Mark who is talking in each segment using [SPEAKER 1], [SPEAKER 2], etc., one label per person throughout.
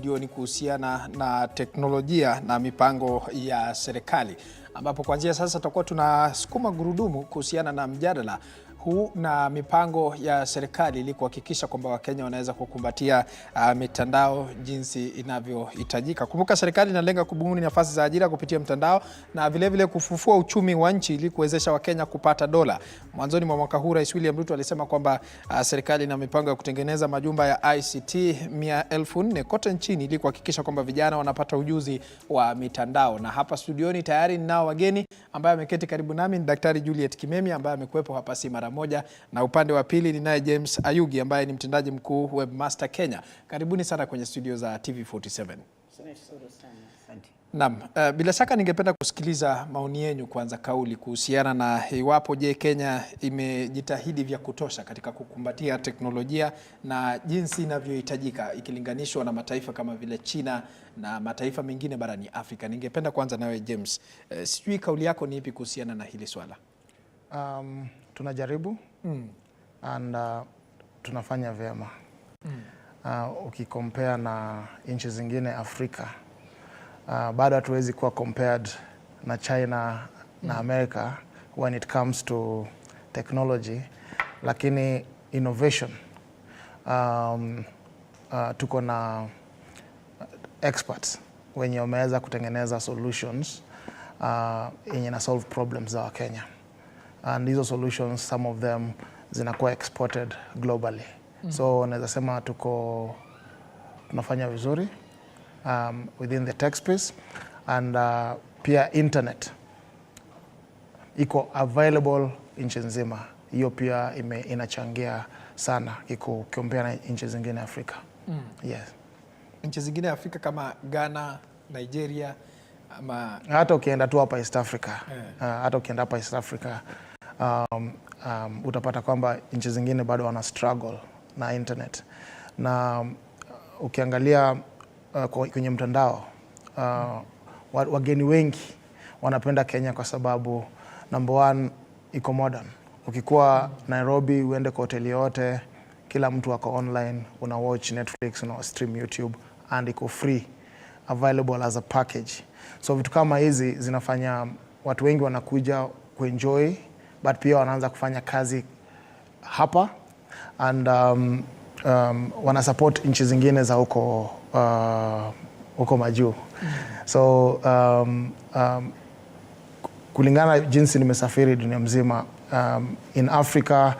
[SPEAKER 1] studioni kuhusiana na teknolojia na mipango ya serikali, ambapo kuanzia sasa tutakuwa tunasukuma gurudumu kuhusiana na mjadala huu na mipango ya serikali ili kuhakikisha kwamba Wakenya wanaweza kukumbatia mitandao jinsi inavyohitajika. Kumbuka serikali inalenga kubuni nafasi za ajira kupitia mtandao na vile kufufua uchumi wa nchi ili kuwezesha Wakenya kupata dola. Mwanzoni mwa mwaka huu Rais William Ruto alisema kwamba serikali ina mipango ya kutengeneza majumba ya ICT 400,000 kote nchini ili kuhakikisha kwamba vijana wanapata ujuzi wa mitandao. Na hapa studioni tayari ninao wageni ambaye ameketi karibu nami, ni Daktari Juliet Kimemi ambaye amekuwepo hapa si mara moja, na upande wa pili ninaye James Ayugi ambaye ni mtendaji mkuu Webmaster Kenya. Karibuni sana kwenye studio za TV47. Naam, bila shaka ningependa kusikiliza maoni yenu kwanza, kauli kuhusiana na iwapo Kenya imejitahidi vya kutosha katika kukumbatia teknolojia na jinsi inavyohitajika ikilinganishwa na mataifa kama vile China na mataifa mengine barani Afrika. Ningependa kwanza nawe James, sijui kauli yako ni ipi kuhusiana na hili swala?
[SPEAKER 2] Tunajaribu and tunafanya vyema. Ukicompare na nchi zingine Afrika, bado hatuwezi kuwa compared na China na America when it comes to technology, lakini innovation tuko na experts wenye wameweza kutengeneza solutions yenye na solve problems za Kenya. And these solutions, some of them zinakuwa exported globally. So naweza sema tunafanya vizuri within the tech space, and pia internet iko available nchi nzima. Hiyo pia inachangia sana ukiombea na nchi zingine Afrika. Yes.
[SPEAKER 1] Nchi zingine Afrika kama Ghana, Nigeria, ama
[SPEAKER 2] hata ukienda tu hapa East Africa, hata ukienda hapa East Africa, utapata kwamba nchi zingine bado wana struggle na internet. Na ukiangalia kwenye mtandao, wageni wengi wanapenda Kenya kwa sababu number one, iko modern. Ukikuwa Nairobi uende kwa hoteli yote, kila mtu ako online, una watch Netflix, una stream YouTube, and iko free, available as a package. So vitu kama hizi zinafanya watu wengi wanakuja kuenjoy, but pia wanaanza kufanya kazi hapa, and wana support nchi zingine za huko majuu. So kulingana jinsi nimesafiri dunia mzima, in Africa,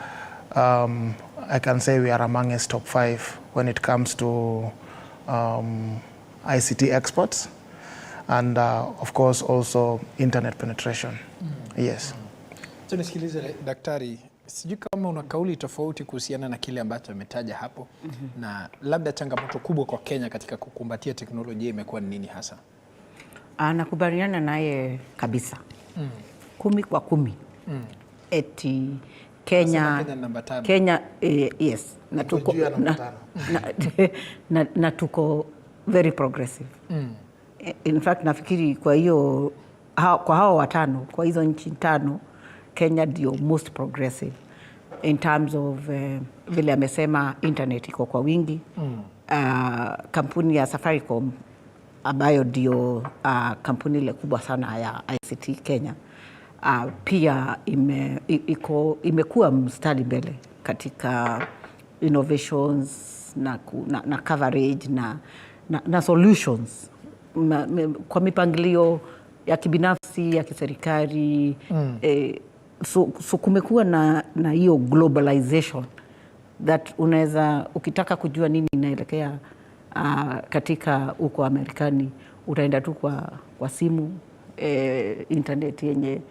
[SPEAKER 2] I can say we are amongst top 5 when it comes to ICT exports, and of course also internet penetration. Yes.
[SPEAKER 1] So nisikilize Daktari, sijui kama una kauli tofauti kuhusiana na kile ambacho ametaja hapo, na labda changamoto kubwa kwa Kenya katika kukumbatia teknolojia imekuwa ni nini hasa?
[SPEAKER 3] Nakubaliana naye kabisa. 10 kwa 10. Eti Kenya namba 5. Kenya yes, na tuko very progressive. In fact nafikiri kwa hiyo kwa hao watano, kwa hizo nchi 5, Kenya ndio most progressive in terms of vile amesema internet iko kwa wingi. Kampuni ya Safaricom ambayo ndio kampuni ile kubwa sana ya ICT Kenya, pia imekuwa mstari mbele katika innovations na coverage na solutions kwa mipangilio ya kibinafsi, ya kiserikali. So kumekuwa na hiyo globalization that unaweza, ukitaka kujua nini inaelekea katika huko Amerikani, utaenda tu kwa simu, internet yenye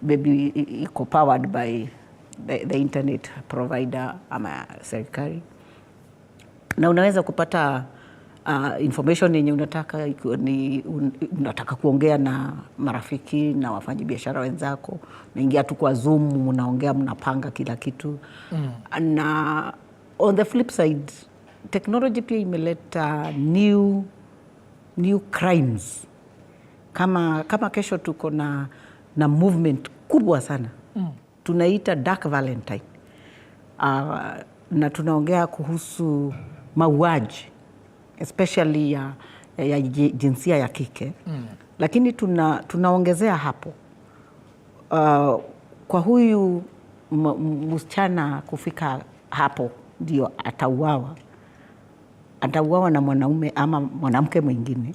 [SPEAKER 3] maybe iko powered by the internet provider ama serikali, na unaweza kupata information yenye unataka, ikiwa ni unataka kuongea na marafiki na wafanyabiashara wenzako, unaingia tu kwa Zoom, unaongea, mnapanga kila kitu. Na on the flip side, technology pia imeleta new crimes. Kama kesho tuko na movement kubwa sana, tunaita Dark Valentine, na tunaongea kuhusu mauaji especially ya jinsia ya kike. Lakini tunaongezea hapo kwa huyu msichana kufika hapo ndio atauawa na mwanaume ama mwanamke mwingine.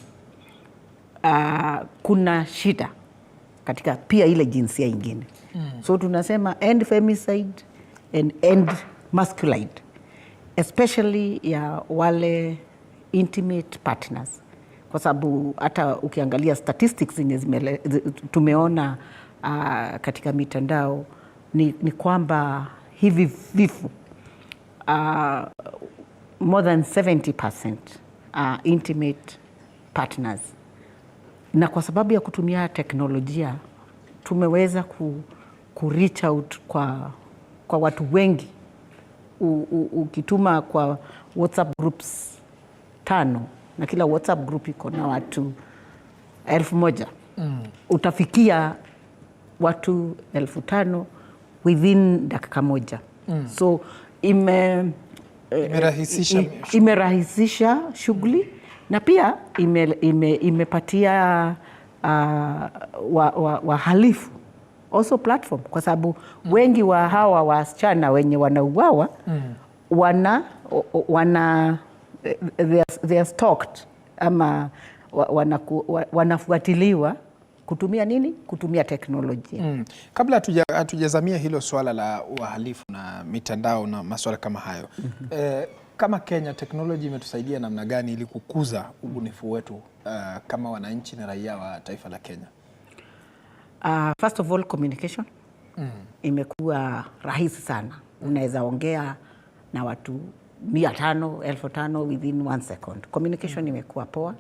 [SPEAKER 3] Kuna shida katika pia ile jinsia ingine. So tunasema end femicide and end masculine, especially ya wale intimate partners, kwa sababu hata ukiangalia statistics zenye tumeona katika mitandao ni kwamba hivi vifo more than 70% intimate partners. Na kwa sababu ya kutumia teknolojia tumeweza ku reach out kwa watu wengi. Ukituma kwa WhatsApp groups 5 na kila WhatsApp group iko na watu 1,000, utafikia watu 5,000 within dakika moja. So imerahisisha shughuli na pia imepatia wahalifu also platform, kwa sababu wengi wa hawa wasichana wenye wanauawa they are stalked ama wanafuatiliwa kutumia nini? Kutumia teknolojia.
[SPEAKER 1] Kabla hatujazamia hilo swala la uhalifu na mitandao na masuala kama hayo, kama Kenya, teknolojia imetusaidia namna gani ili kukuza ubunifu wetu kama wananchi na raia wa taifa la Kenya?
[SPEAKER 3] First of all, communication imekuwa rahisi sana. Unaweza ongea na watu 500, 1,000 within 1 second. Communication imekuwa poa.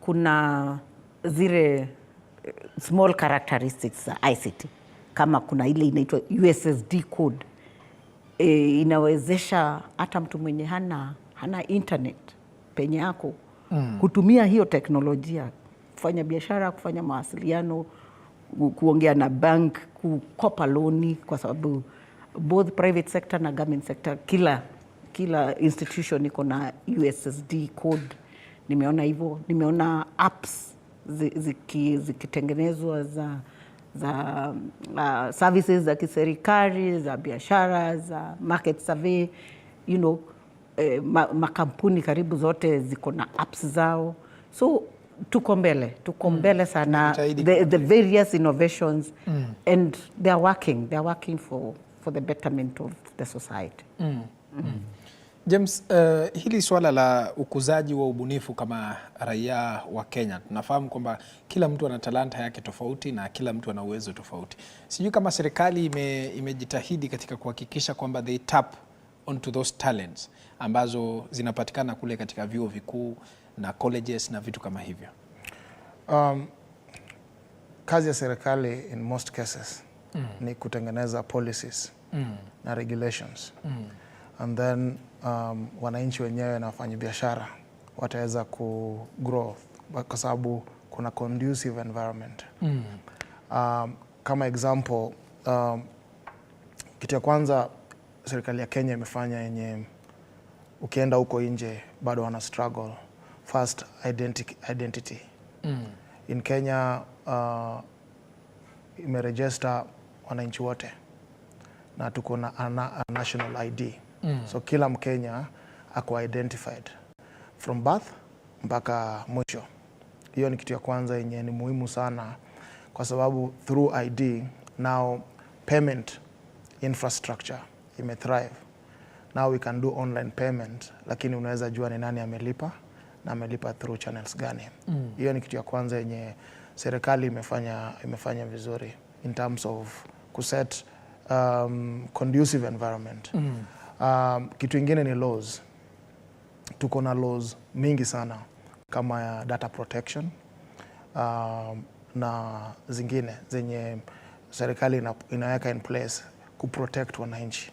[SPEAKER 3] Kuna zile small characteristics za ICT, kama kuna ile inaitwa USSD code, inawezesha hata mtu mwenye hana internet penye yako kutumia hiyo teknolojia kufanya biashara, kufanya mawasiliano, kuongea na bank, kukopa loni, kwa sababu both private sector na government sector, kila institution iko na USSD code. Nimeona hivyo, nimeona apps zikitengenezwa za services za kiserikali, za biashara, za market survey, makampuni karibu zote ziko na apps zao. So tuko mbele sana, the various innovations and they are working for the betterment of the society.
[SPEAKER 1] James, hili swala la ukuzaji wa ubunifu kama raia wa Kenya, tunafahamu kwamba kila mtu ana talanta yake tofauti na kila mtu ana uwezo tofauti. Sijui kama serikali imejitahidi katika kuhakikisha kwamba they tap onto those talents ambazo zinapatikana kule katika vyuo vikuu na colleges na vitu kama hivyo.
[SPEAKER 2] Kazi ya serikali in most cases ni kutengeneza policies na regulations. And then wananchi wenyewe na wafanyabiashara wataweza ku-grow kwa sababu kuna conducive environment. Kama example, kitu ya kwanza serikali ya Kenya imefanya yenye ukienda huko nje bado wana struggle, first identity. In Kenya imeregister wananchi wote na tuko na national ID. So kila Mkenya ako identified from birth mpaka mwisho. Hiyo ni kitu ya kwanza yenye ni muhimu sana, kwa sababu through ID now payment infrastructure thrive. Now we can do online payment, lakini unaweza jua ni nani amelipa na amelipa through channels gani. Hiyo ni kitu ya kwanza yenye serikali imefanya vizuri in terms of kuset conducive environment. Kitu ingine ni laws. Tuko na laws mingi sana kama ya data protection na zingine zenye serikali inaweka in place kuprotect wananchi.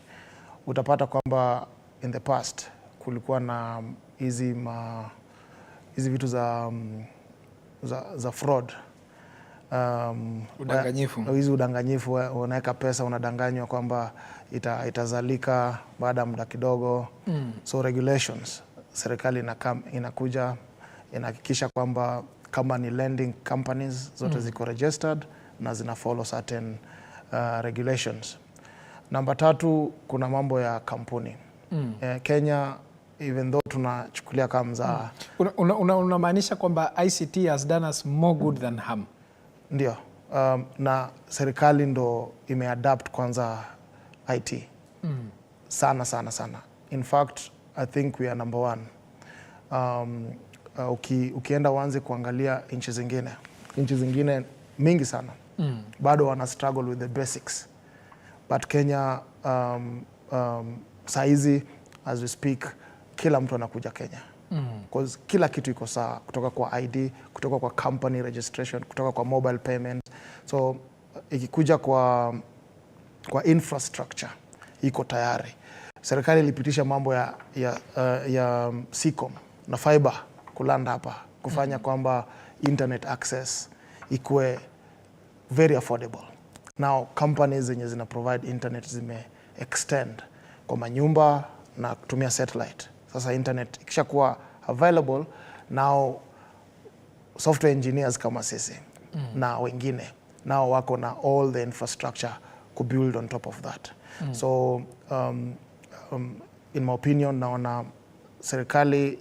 [SPEAKER 2] Utapata kwamba in the past kulikuwa na hizi vitu za fraud, udanganyifu, unaweka pesa, unadanganywa kwamba itazalika baada ya muda kidogo. So regulations serikali inakuja inahakikisha kwamba kama ni lending companies zote ziko registered na zina follow certain regulations. Namba 3, kuna mambo ya kampuni. Kenya, even though tunachukulia kama za
[SPEAKER 1] unamaanisha kwamba ICT has done us more good than harm?
[SPEAKER 2] Ndio. Na serikali ndo imeadapt kwanza IT. Sana. In fact, I think we are number 1. Ukienda uanze kuangalia nchi zingine mingi sana bado wana struggle with the basics, but Kenya saizi as we speak kila mtu anakuja Kenya because kila kitu iko sawa, kutoka kwa ID, kutoka kwa company registration, kutoka kwa mobile payment. So ikikuja kwa infrastructure iko tayari. Serikali ilipitisha mambo ya Seacom na fiber kulanda hapa kufanya kwamba internet access ikue very affordable. Now companies zenye zina provide internet zime extend kwa manyumba na kutumia satellite. Sasa internet ikishakuwa available, now software engineers kama sisi na wengine now wako na all the infrastructure ku build on top of that. So in my opinion, naona serikali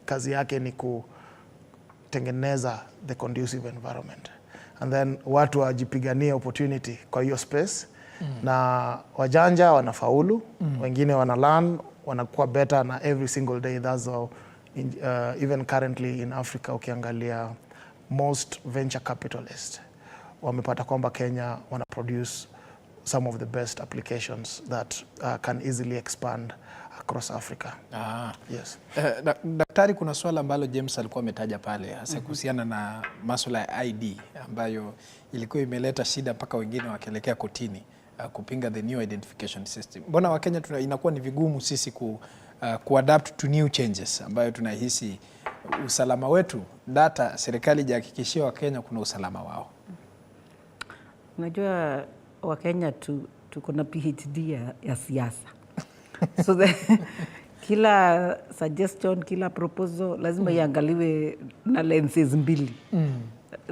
[SPEAKER 2] kazi yake ni kutengeneza the conducive environment, and then watu wajipigania opportunity kwa hiyo space. Na wajanja wanafaulu, wengine wana learn, wanakuwa better na every single day. That's how even currently in Africa ukiangalia most venture capitalists wamepata kwamba Kenya wana produce some of the best applications that can easily expand across Africa. Yes.
[SPEAKER 1] Daktari, kuna swala ambalo James alikuwa ametaja pale hasa kuhusiana na masuala ya ID ambayo ilikuwa imeleta shida mpaka wengine wakielekea kotini kupinga the new identification system. Mbona Wakenya inakuwa ni vigumu sisi kuadapt to new changes ambayo tunahisi usalama wetu data serikali jihakikishia Wakenya kuna usalama wao?
[SPEAKER 3] Unajua Wakenya tuko na PhD ya siasa. So kila suggestion, kila proposal lazima iangaliwe na lenses mbili.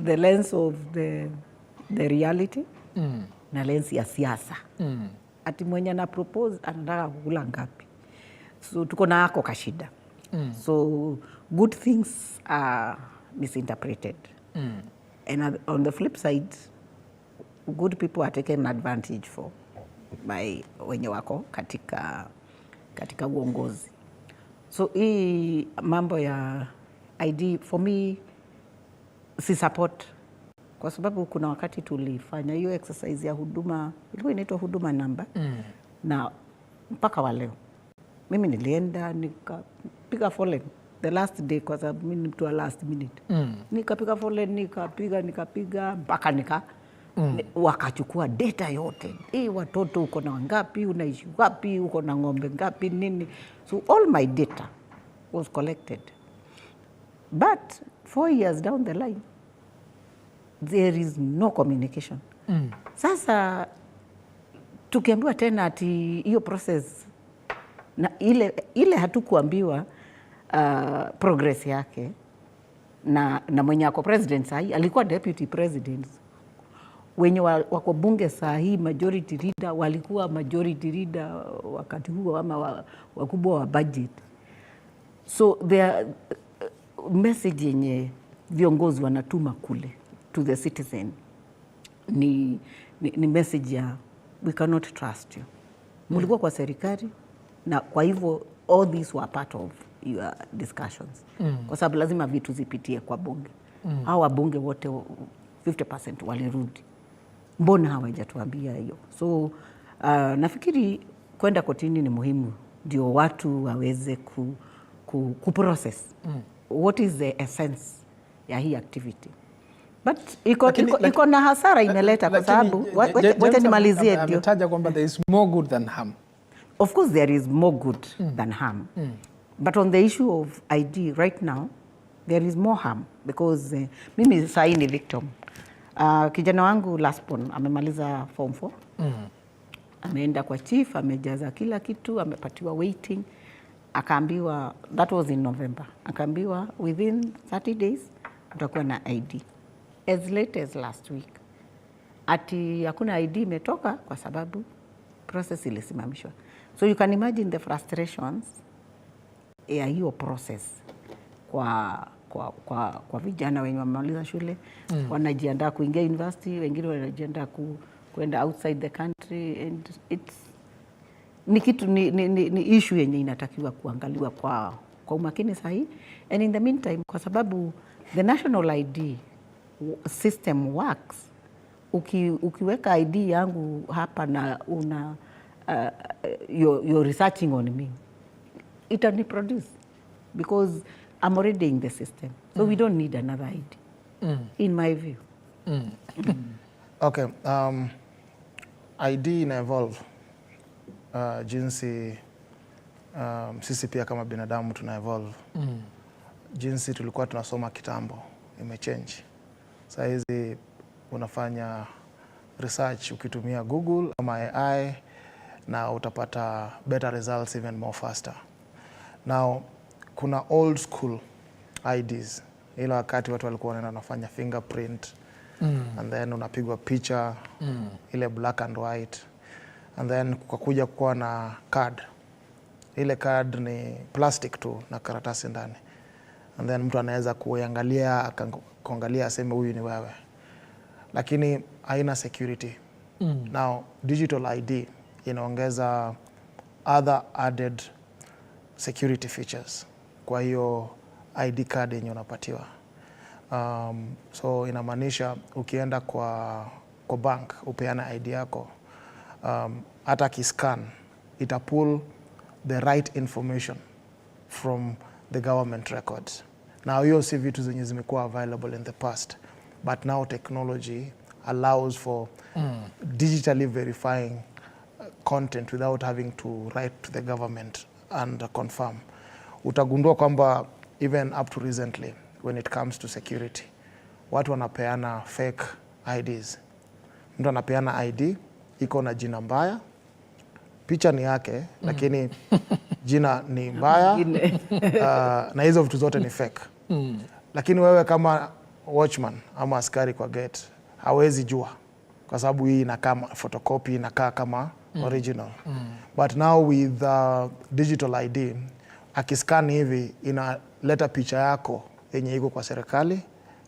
[SPEAKER 3] The lens of the reality na lens ya siasa. Ati mwenye na propose anataka kukula ngapi. So tuko na ako kashida. So good things are misinterpreted. And on the flip side, good people are taken advantage for by wenye wako katika uongozi. So hii mambo ya ID for me si support, kwa sababu kuna wakati tulifanya hiyo exercise ya huduma, ilikuwa inaitwa huduma namba, na mpaka wa leo mimi nilienda nikapiga foleni the last day kwa sababu mimi ni mtu wa last minute. Nikapiga foleni, nikapiga mpaka wakachukua data yote. Watoto uko na ngapi, unaishi wapi, uko na ng'ombe ngapi, nini. So all my data was collected. But 4 years down the line, there is no communication. Sasa tukiambiwa tena ati hiyo process na ile hatukuambiwa progress yake, na mwenye ako president sahi alikuwa deputy president, wenye wako bunge sahi majority leader walikuwa majority leader wakati huo ama wakubwa wa budget. So their message yenye viongozi wanatuma kule to the citizen ni message ya we cannot trust you. Mulikuwa kwa serikali na kwa hivyo all these were part of your discussions. Kwa sababu lazima vitu zipitie kwa bunge. Hao wabunge wote 50% walirudi. Mbona hawajatuambia hiyo? So nafikiri kwenda kotini ni muhimu ndio watu waweze kuprocess what is the essence ya hii activity. But iko na hasara imeleta, kwa sababu wacha nimalizie ndio.
[SPEAKER 1] Ametaja kwamba there is more good than harm.
[SPEAKER 3] Of course there is more good than harm. But on the issue of ID right now there is more harm because mimi sahi ni victim. Kijana wangu lastborn amemaliza form 4. Ameenda kwa chief, amejaza kila kitu, amepatiwa waiting. akaambiwa, that was in November, akaambiwa within 30 days utakuwa na ID. As late as last week ati hakuna ID imetoka kwa sababu process ilisimamishwa. So you can imagine the frustrations ya hiyo process kwa vijana wenye wamemaliza shule, wanajiandaa kuingia university, wengine wanajiandaa kwenda outside the country, and ni kitu ni issue yenye inatakiwa kuangaliwa kwa umakini sahihi. And in the meantime, kwa sababu the national ID system works, ukiweka ID yangu hapa na you're researching on me, it will produce because I'm already in the system. So we don't need another ID, in my view.
[SPEAKER 2] Okay, ID ina evolve jinsi sisi pia kama binadamu tuna evolve. Jinsi tulikuwa tunasoma kitambo imechange. Sasa hizi unafanya research ukitumia Google ama AI na utapata better results even more faster. Now kuna old school IDs. Ile wakati watu walikuwa wanafanya fingerprint and then unapigwa picha ile black and white, and then kukakuja kuwa na card. Ile card ni plastic tu na karatasi ndani, and then mtu anaweza kuangalia kuangalia aseme huyu ni wewe, lakini haina security. Now digital ID inaongeza other added security features kwa hiyo ID card yenye unapatiwa. So inamaanisha ukienda kwa bank upeana ID yako, hata kiscan itapull the right information from the government records. Now hiyo si vitu zenye zimekuwa available in the past, but now technology allows for digitally verifying content without having to write to the government and confirm. Utagundua kwamba even up to recently when it comes to security, watu wanapeana fake IDs. Mtu anapeana ID iko na jina mbaya, picha ni yake lakini jina ni mbaya, na hizo vitu zote ni fake. Lakini wewe kama watchman ama askari kwa gate hawezi jua kwa sababu hii inakaa photocopy, inakaa kama original. But now with digital ID, akiscan hivi inaleta picha yako yenye iko kwa serikali,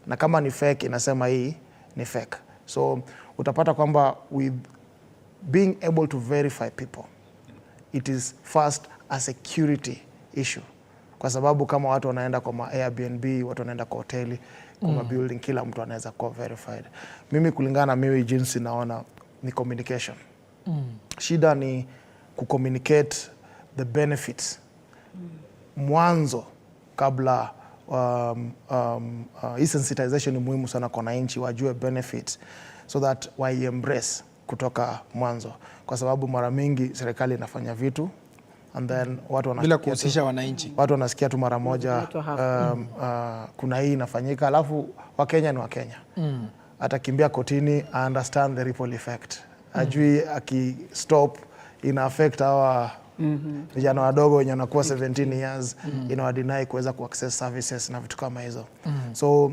[SPEAKER 2] na kama ni fake inasema hii ni fake. So utapata kwamba with being able to verify people, it is first a security issue, kwa sababu kama watu wanaenda kwa Airbnb, watu wanaenda kwa hoteli, kwa building, kila mtu anaweza kuwa verified. Mimi kulingana mimi jinsi naona ni communication. Shida ni kucommunicate the benefits mwanzo kabla. Hii sensitization ni muhimu sana kwa wananchi wajue benefits so that why embrace kutoka mwanzo, kwa sababu mara mingi serikali inafanya vitu and then watu
[SPEAKER 1] bila kuhusisha wananchi.
[SPEAKER 2] Watu wanasikia tu mara moja kuna hii inafanyika, alafu Wakenya ni Wakenya. Atakimbia kotini, I understand the ripple effect. Ajui akistop ina affect hawa vijana wadogo wenye wanakuwa 17 years, inawadeny kuweza kuaccess services na vitu kama hizo. So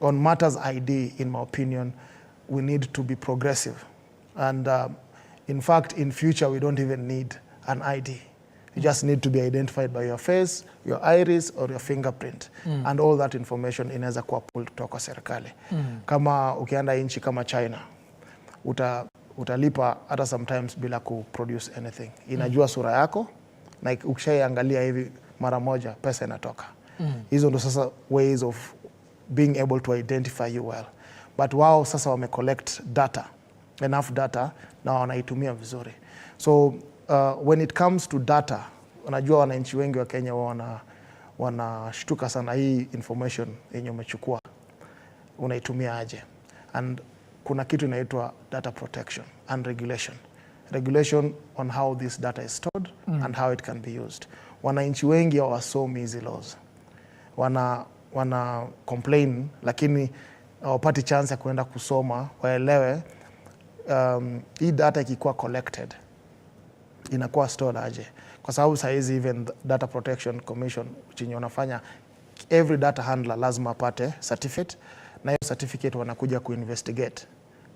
[SPEAKER 2] on matters ID, in my opinion, we need to be progressive, and in fact in future we don't even need an ID. You just need to be identified by your face, your iris or your fingerprint, and all that information inaweza kuwa pulled kutoka serikali. Kama ukienda nchi kama China, utalipa hata sometimes bila kuproduce anything. Inajua sura yako na ukishaiangalia hivi mara moja pesa inatoka. Hizo ndo sasa ways of being able to identify you well. But wao sasa wame collect data, enough data, na wanaitumia vizuri. So when it comes to data, unajua wananchi wengi wa Kenya wanashtuka sana hii information yenye umechukua unaitumia aje. And kuna kitu inaitwa data protection and regulation. Regulation on how this data is stored and how it can be used. Wananchi wengi hawasomi hizi laws. Wana complain lakini hawapati chance ya kuenda kusoma waelewe hii data ikikuwa collected inakuwa stored aje. Kwa kwa sababu saizi even Data Protection Commission chenye wanafanya, every data handler lazima apate certificate, na hiyo certificate wanakuja kuinvestigate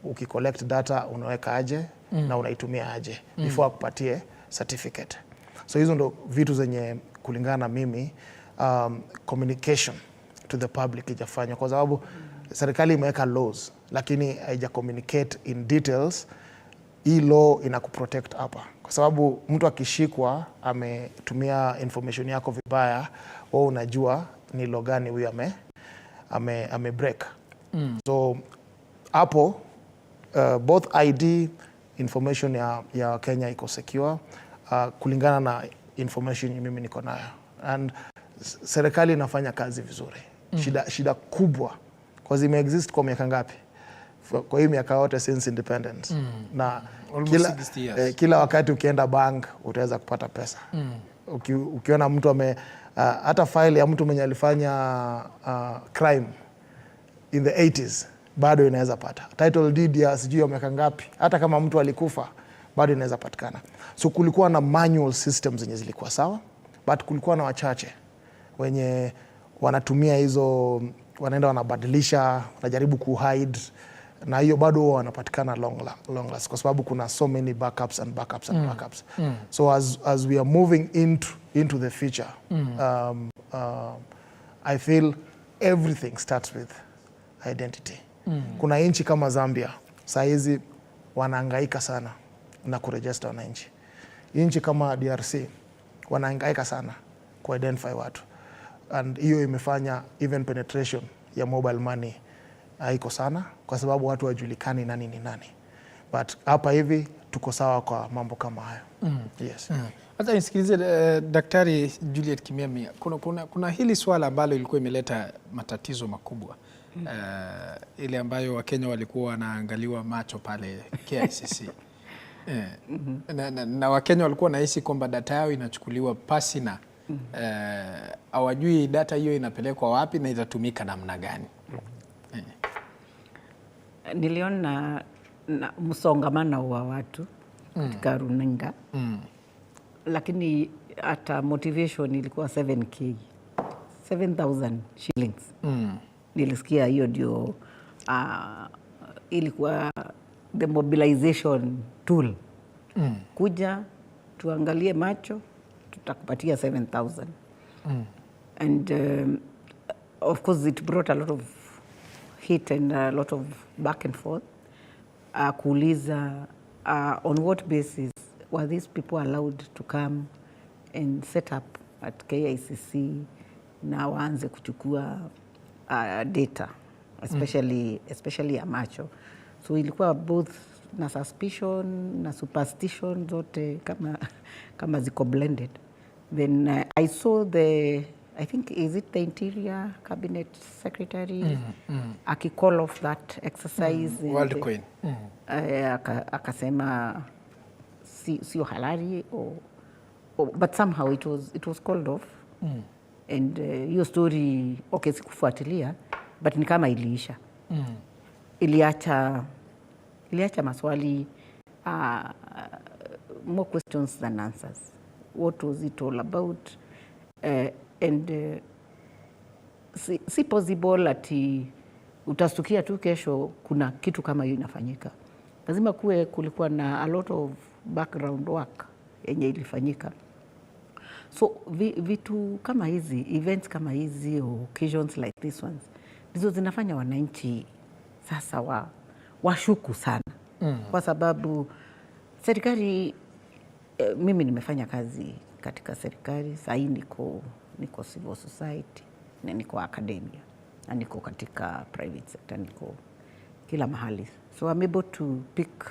[SPEAKER 2] ukicollect data unaweka aje na unaitumia aje before akupatie certificate. So hizo ndo vitu zenye kulingana na mimi communication to the public ijafanya, kwa sababu serikali imeweka laws lakini haija communicate in details hii law inakuprotect hapa, kwa sababu mtu akishikwa ametumia information yako vibaya, wewe unajua ni law gani huyu ame break. So hapo both ID information ya Kenya iko secure kulingana na information mimi niko nayo, and serikali inafanya kazi vizuri. Shida kubwa kwa zime exist kwa miaka ngapi? Kwa hiyo miaka yote since independence. Na kila wakati ukienda bank utaweza kupata pesa. Ukiona mtu hata file ya mtu mwenye alifanya crime in the 80s bado inaweza pata. Title deed ya sijui ya miaka ngapi, hata kama mtu alikufa bado inaweza patikana. So kulikuwa na manual systems zenye zilikuwa sawa, but kulikuwa na wachache wenye wanatumia hizo, wanaenda wanabadilisha, wanajaribu kuhide, na hiyo bado wanapatikana long last, kwa sababu kuna so many backups and backups and backups. So as we are moving into the future, I feel everything starts with identity. Kuna nchi kama Zambia saizi wanahangaika sana na kuregister wananchi. Nchi kama DRC wanahangaika sana ku identify watu, and hiyo imefanya even penetration ya mobile money haiko sana, kwa sababu watu wajulikani nani ni nani. But hapa hivi tuko sawa kwa mambo kama hayo. Yes.
[SPEAKER 1] Hata nisikilize Daktari Juliet Kimiamia, kuna hili swala ambalo ilikuwa imeleta matatizo makubwa. Ile ambayo Wakenya walikuwa wanaangaliwa macho pale KICC. Na Wakenya walikuwa nahisi kwamba data yao inachukuliwa pasi na hawajui data hiyo inapelekwa wapi na itatumika namna gani.
[SPEAKER 3] Niliona msongamano wa watu katika runinga, lakini hata motivation ilikuwa 7,000 shillings. Nilisikia hiyo ndio ilikuwa the mobilization tool. Kuja tuangalie macho, tutakupatia 7,000. And of course it brought a lot of hit and a lot of back and forth. Kuuliza on what basis were these people allowed to come and set up at KICC na waanze kuchukua data, especially ya macho. So ilikuwa both na suspicion na superstition zote kama ziko blended. Then I saw I think is it the Interior Cabinet Secretary call off that exercise.
[SPEAKER 1] World Queen.
[SPEAKER 3] Akasema sio halali but somehow it was called off. And hiyo story sikufuatilia, but ni kama iliisha. Iliacha maswali, more questions than answers. What was it all about? And si possible ati utastukia tu kesho kuna kitu kama hiyo inafanyika. Lazima kulikuwa na a lot of background work yenye ilifanyika. So vitu kama hizi, events kama hizi, occasions like this ones, ndizo zinafanya wananchi sasa washuku sana. Kwa sababu serikali, mimi nimefanya kazi katika serikali, sasa niko civil society, na niko academia, na niko katika private sector, niko kila mahali. So I'm able to pick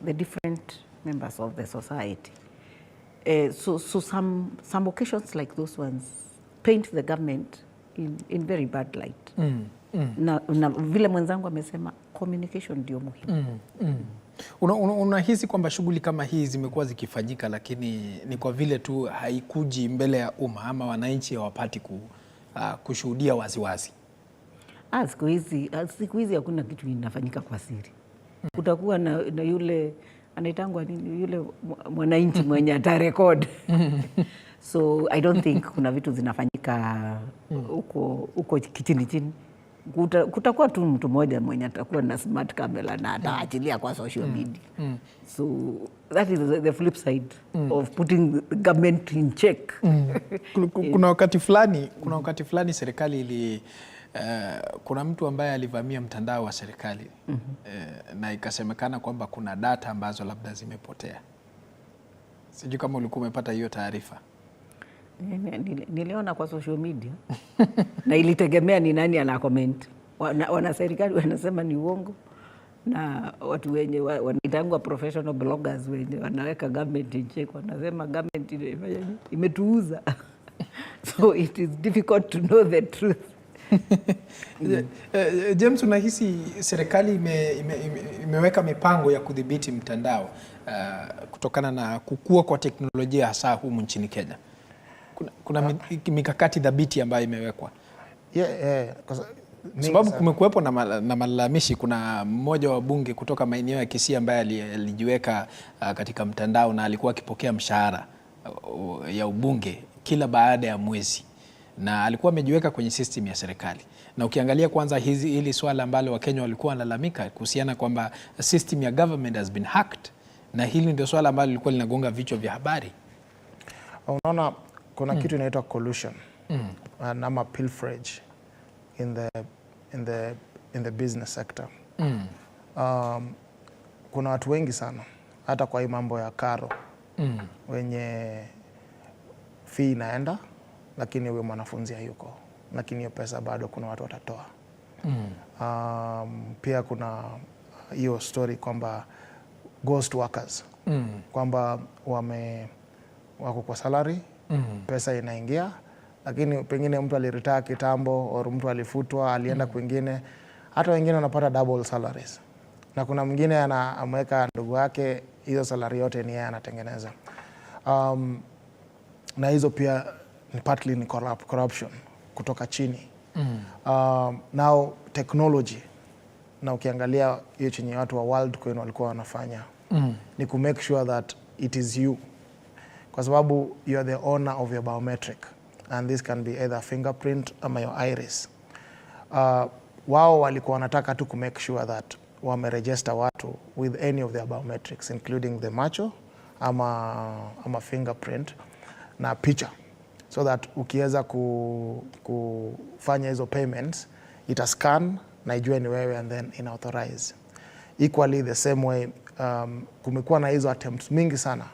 [SPEAKER 3] the different members of the society. So some occasions like those ones paint the government in very bad light. Na vile mwenzangu amesema, communication ndio muhimu.
[SPEAKER 1] Unahisi kwamba shughuli kama hii zimekuwa zikifanyika, lakini ni kwa vile tu haikuji mbele ya umma, ama wananchi hawapati kushuhudia waziwazi?
[SPEAKER 3] Siku hizi hakuna kitu inafanyika kwa siri. Kutakuwa na yule anaitangwa nini yule mwananchi mwenye atarekod. So I don't think kuna vitu zinafanyika huko chini. Kutakuwa tu mtu mmoja mwenye atakuwa na smart camera na ataachilia kwa social media. So that is the flip side of putting the government in check.
[SPEAKER 1] Kuna wakati fulani serikali kuna mtu ambaye alivamia mtandao wa serikali na ikasemekana kwamba kuna data ambazo labda zimepotea. Sijui kama ulikuwa umepata hiyo taarifa.
[SPEAKER 3] Niliona kwa social media na ilitegemea ni nani ana comment. Wana serikali wanasema ni uongo, na watu wenye wanaitangwa professional bloggers wenye wanaweka government in check wanasema government imetuuza. So it is difficult to know the truth.
[SPEAKER 1] James, unahisi serikali imeweka mipango ya kudhibiti mtandao kutokana na kukua kwa teknolojia hasa humu nchini Kenya? Kuna mikakati dhabiti ambayo imewekwa? Sababu kumekuwepo na malalamishi. Kuna mmoja wa bunge kutoka maeneo ya Kisii ambaye alijiweka katika mtandao na alikuwa akipokea mshahara ya ubunge kila baada ya mwezi, na alikuwa amejiweka kwenye system ya serikali. Na ukiangalia kwanza hili swala ambalo Wakenya walikuwa wanalalamika kuhusiana kwamba system ya government has been hacked, na hili ndio swala ambalo lilikuwa linagonga vichwa vya habari.
[SPEAKER 2] Unaona kuna kitu inaitwa collusion ama pilferage in the business sector. Kuna watu wengi sana hata kwa hii mambo ya karo wenye fee inaenda lakini huyo mwanafunzi hayuko, lakini hiyo pesa bado kuna watu watatoa. Pia kuna hiyo story kwamba ghost workers kwamba wako kwa salary, pesa inaingia, lakini pengine mtu aliretire kitambo au mtu alifutwa alienda kwingine. Hata wengine wanapata double salaries, na kuna mwingine ameweka ndugu yake, hizo salary yote ni yeye anatengeneza. Na hizo pia partly ni corruption kutoka chini. Now technology, na ukiangalia hiyo chenye watu wa Worldcoin walikuwa wanafanya ni to make sure that it is you, kwa sababu you are the owner of your biometric and this can be either fingerprint ama your iris. Wao walikuwa wanataka tu to make sure that wameregister watu with any of their biometrics including the macho ama fingerprint na picha, so that ukiweza kufanya hizo payments itascan na ijue ni wewe and then ina authorize. Equally the same way, kumekuwa na hizo attempts mingi sana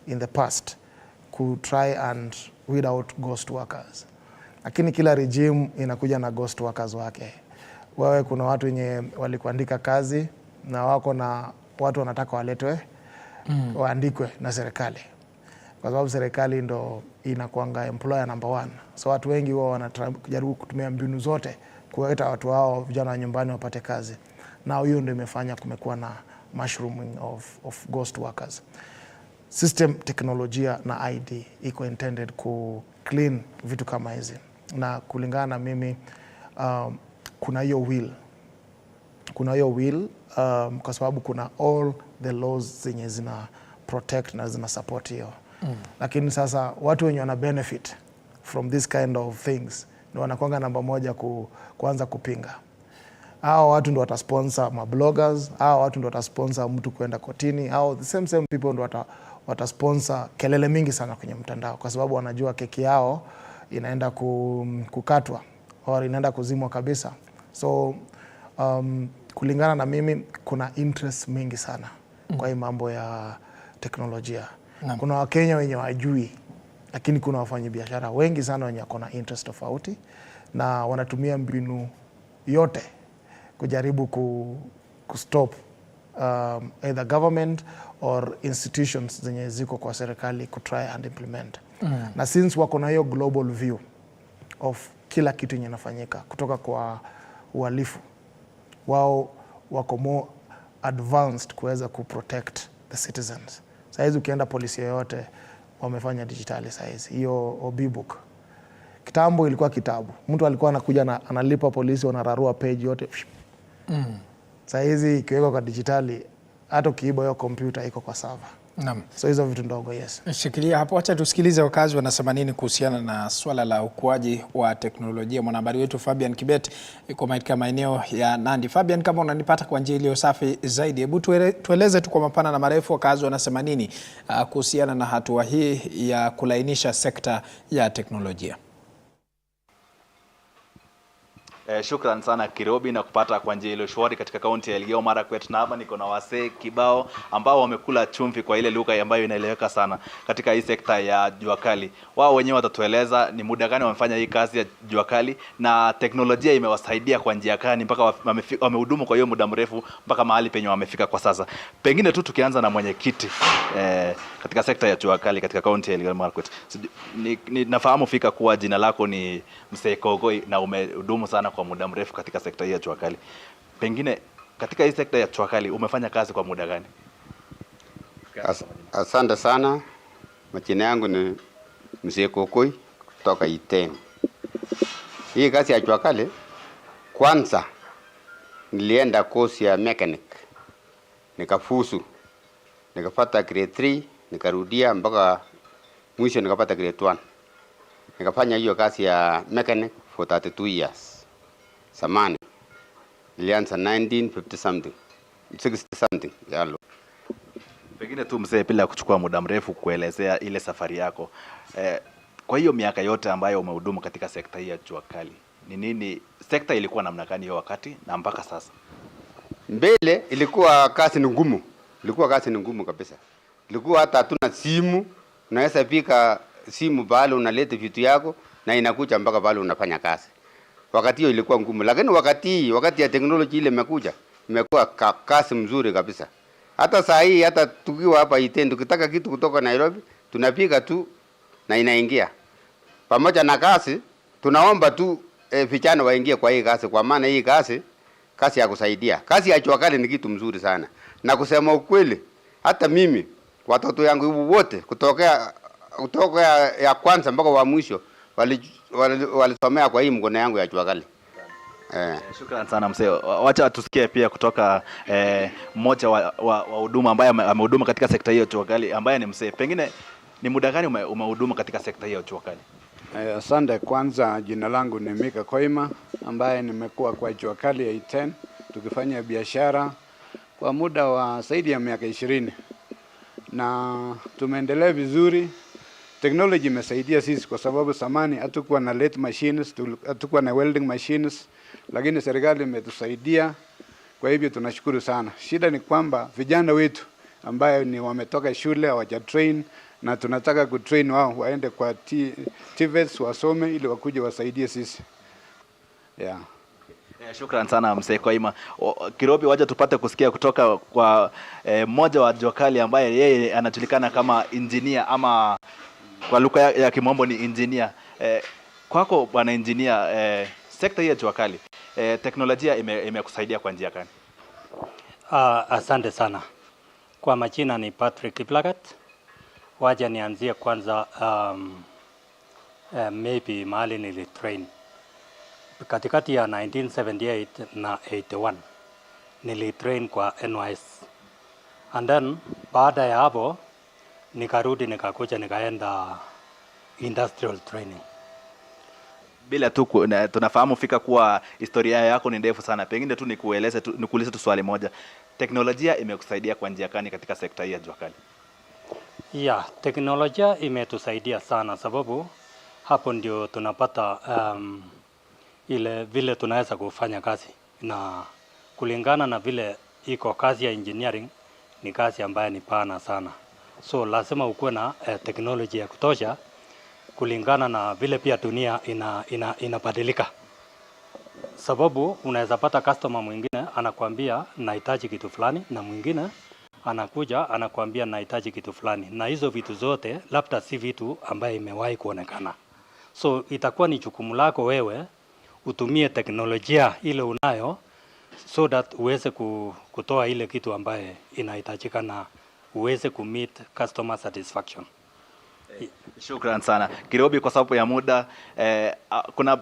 [SPEAKER 2] in the past ku try and weed out ghost workers, lakini kila regime inakuja na ghost workers wake. Wewe kuna watu wenye walikuandika kazi na wako na watu wanataka waletwe waandikwe na serikali, kwa sababu serikali ndo inakuanga employer number one. So watu wengi wao wanajaribu kutumia mbinu zote kuwaita watu wao vijana wa nyumbani wapate kazi, na hiyo ndio imefanya kumekuwa na mushrooming of ghost workers. System teknolojia na ID iko intended ku clean vitu kama hizi, na kulingana na mimi kuna hiyo will kwa sababu kuna all the laws zenye zina protect na zina support hiyo. Lakini sasa watu wenye wana benefit from this kind of things ndio wanakuanga namba moja kuanza kupinga. Hao watu ndio watasponsor mabloggers, hao watu ndio watasponsor mtu kwenda kotini, hao the same people ndio watasponsor kelele mingi sana kwenye mtandao, kwa sababu wanajua keki yao inaenda kukatwa au inaenda kuzimwa kabisa. So kulingana na mimi kuna interest mingi sana kwa hii mambo ya teknolojia. Kuna Wakenya wenye wajui, lakini kuna wafanyabiashara wengi sana wenye wako interest tofauti na wanatumia mbinu yote kujaribu kustop either government or institutions zenye ziko kwa serikali ku try and implement. Na since wako na hiyo global view of kila kitu yenye inafanyika kutoka kwa uhalifu, wao wako more advanced kuweza kuprotect the citizens. Saizi ukienda polisi yoyote wamefanya digitali saizi. Hiyo OB book kitambo ilikuwa kitabu, mtu alikuwa anakuja na analipa polisi wanararua page yote. Saizi ikiwekwa kwa digitali hata ukiiba hiyo kompyuta iko kwa server.
[SPEAKER 1] Naam.
[SPEAKER 2] So hizo vitu ndogo, yes.
[SPEAKER 1] Shikilia hapo, acha tusikilize wakazi wanasema nini kuhusiana na swala la ukuaji wa teknolojia. Mwanahabari wetu Fabian Kibet yuko katika maeneo ya Nandi. Fabian, kama unanipata kwa njia iliyo safi zaidi, hebu tueleze tu kwa mapana na marefu wakazi wanasema nini kuhusiana na hatua hii ya kulainisha sekta ya teknolojia.
[SPEAKER 4] Shukran sana Kirobi na kupata kwa njia ile shwari katika kaunti ya Elgeyo Marakwet, na hapa niko na wasee kibao ambao wamekula chumvi kwa ile lugha ambayo inaeleweka sana katika hii sekta ya jua kali. Wao wenyewe watatueleza ni muda gani wamefanya hii kazi ya jua kali na teknolojia imewasaidia kwa njia gani mpaka wamehudumu kwa hiyo muda mrefu mpaka mahali penye wamefika kwa sasa. Pengine tu tukianza na mwenyekiti katika sekta ya jua kali katika kaunti ya Elgeyo Marakwet. Nafahamu fika kuwa jina lako ni Mzee Kogoi na umehudumu sana kwa muda mrefu katika sekta hii ya jua kali. Pengine katika hii sekta ya jua kali umefanya kazi kwa muda gani?
[SPEAKER 5] Asante sana. Majina yangu ni Mzee Kogoi kutoka Iten. Hii kazi ya jua kali kwanza nilienda course ya mechanic. Nikafuzu. Nikapata grade 3, nikarudia mpaka mwisho nikapata grade 1. Nikafanya hiyo kazi ya mechanic for 32 years. Samani nilianza 1950 something 60 something yalo.
[SPEAKER 4] Pengine tu mzee, bila kuchukua muda mrefu kuelezea ile safari yako, kwa hiyo miaka yote ambayo umehudumu katika sekta hii ya jua kali, ni nini sekta ilikuwa namna gani hiyo wakati na mpaka sasa?
[SPEAKER 5] Mbele ilikuwa kazi ni ngumu, ilikuwa kazi ni ngumu kabisa. Ilikuwa hata hatuna simu, unaweza pika simu bali unaleta vitu yako na inakuja mpaka bali unafanya kazi. Wakati hiyo ilikuwa ngumu, lakini wakati ya teknolojia ile imekuwa kazi mzuri kabisa. Hata saa hii hata tukiwa hapa Iten tukitaka kitu kutoka Nairobi tunapiga tu na inaingia. Pamoja na kazi tunaomba tu vijana waingie kwa hii kazi, kwa maana hii kazi ya kusaidia. Kazi ya jua kali ni kitu mzuri sana. Na kusema ukweli, hata mimi watoto yangu wote kutoka ya kwanza mpaka wa mwisho walisomea kwa hii mkono yangu ya jua kali.
[SPEAKER 4] Shukrani sana mzee. Wacha tusikie pia kutoka mmoja wa huduma ambaye amehudumu katika sekta hiyo ya jua kali, ambaye ni mzee. Pengine ni muda gani umehudumu katika sekta hiyo ya jua kali?
[SPEAKER 6] Asante. Kwanza jina langu ni Mika Koima, ambaye nimekuwa kwa jua kali ya Iten tukifanya biashara kwa muda wa zaidi ya miaka 20 na tumeendelea vizuri. Technology imesaidia sisi kwa sababu zamani hatukuwa na lathe machines, hatukuwa na welding machines, lakini serikali imetusaidia. Kwa hivyo tunashukuru sana. Shida ni kwamba vijana wetu ambayo ni wametoka shule hawajatrain, na tunataka kutrain wao waende kwa TVETs wasome ili wakuje wasaidie sisi. Yeah.
[SPEAKER 4] Shukrani sana mzee Koima. Kirobi, waje tupate kusikia kutoka kwa mmoja wa jua kali ambaye yeye anajulikana kama engineer, ama kwa lugha ya kimombo ni engineer. Kwako bwana engineer, sekta hii ya jua kali, teknolojia imekusaidia kwa njia gani?
[SPEAKER 7] Asante sana. Kwa majina ni Patrick Kiplagat. Waje nianzie kwanza maybe mahali nilitrain. Katikati ya 1978 na 81 nilitrain kwa NYS. And then baada ya hapo nikarudi nikakuja nikaenda industrial training.
[SPEAKER 4] Bila tu tunafahamu fika kuwa historia yako ni ndefu sana. Pengine tu nikuulize tu swali moja. Teknolojia imekusaidia kwa njia gani katika sekta hii ya jua kali?
[SPEAKER 7] Yeah, teknolojia imetusaidia sana sababu hapo ndio tunapata ile vile tunaweza kufanya kazi, na kulingana na vile iko kazi ya engineering ni kazi ambayo ni pana sana. So lazima ukuwe na teknolojia ya kutosha kulingana na vile pia dunia inabadilika. Sababu unaweza pata customer mwingine anakuambia nahitaji kitu fulani, na mwingine anakuja anakuambia nahitaji kitu fulani, na hizo vitu zote labda si vitu ambaye imewahi kuonekana. So itakuwa ni jukumu lako wewe utumie teknolojia ile unayo so that uweze kutoa ile kitu ambaye inahitajika na uweze kumeet customer satisfaction.
[SPEAKER 4] Shukran sana Kirobi, kwa sababu ya muda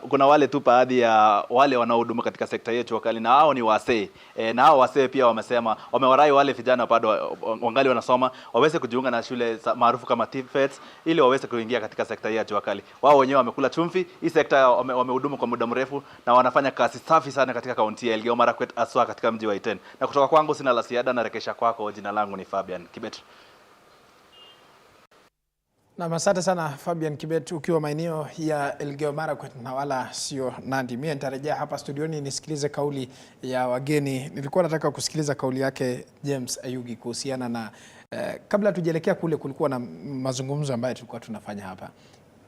[SPEAKER 4] kuna wale tu baadhi ya wale wanaohudumu katika sekta hiyo jua kali, na hao ni wasee na hao wasee pia wamesema wamewarai wale vijana bado wangali wanasoma waweze kujiunga na shule maarufu kama TVETs ili waweze kuingia katika sekta hii ya jua kali. Wao wenyewe wamekula chumvi hii sekta, wamehudumu kwa muda mrefu na wanafanya kazi safi sana katika kaunti ya Elgeyo Marakwet, aswa katika mji wa Iten. Na kutoka kwangu sina la ziada, na rekesha kwako. Jina langu ni Fabian Kibet.
[SPEAKER 1] Na asante sana Fabian Kibet ukiwa maeneo ya Elgeyo Marakwet na wala sio Nandi. Mimi nitarejea hapa studioni nisikilize kauli ya wageni. Nilikuwa nataka kusikiliza kauli yake James Ayugi kuhusiana na kabla tujelekea kule, kulikuwa na mazungumzo ambayo tulikuwa tunafanya hapa.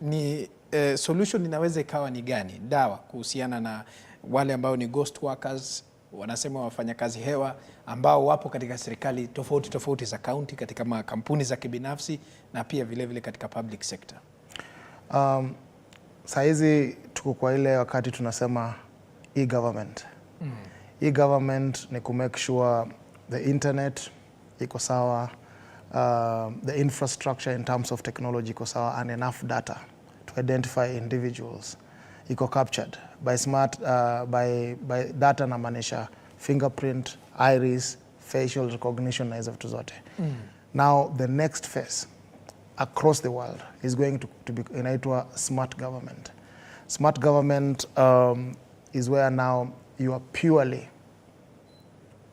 [SPEAKER 1] Ni solution inaweza ikawa ni gani? Dawa kuhusiana na wale ambao ni ghost workers, wanasema wafanyakazi hewa ambao wapo katika serikali tofauti tofauti za kaunti, katika makampuni za kibinafsi na pia vile vile katika public sector.
[SPEAKER 2] Saizi tuko kwa ile wakati tunasema e-government. E-government ni ku make sure the internet iko sawa, the infrastructure in terms of technology iko sawa, and enough data to identify individuals iko captured by smart by data na manisha fingerprint, iris, facial recognition na hizo vitu zote. Now the next phase across the world is going to be inaitwa smart government. Smart government is where now you are purely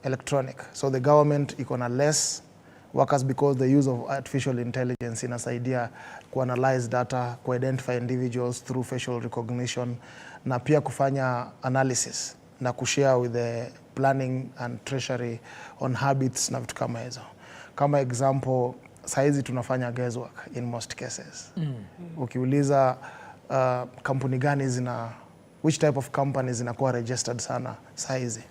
[SPEAKER 2] electronic. So the government iko na less workers because the use of artificial intelligence inasaidia kuanalyze data, ku-identify individuals through facial recognition, na pia kufanya analysis na kushare with the planning and treasury on habits na vitu kama hizo. Kama example, saizi tunafanya guesswork in most cases. Ukiuliza kampuni gani which type of companies zinakuwa registered sana saizi,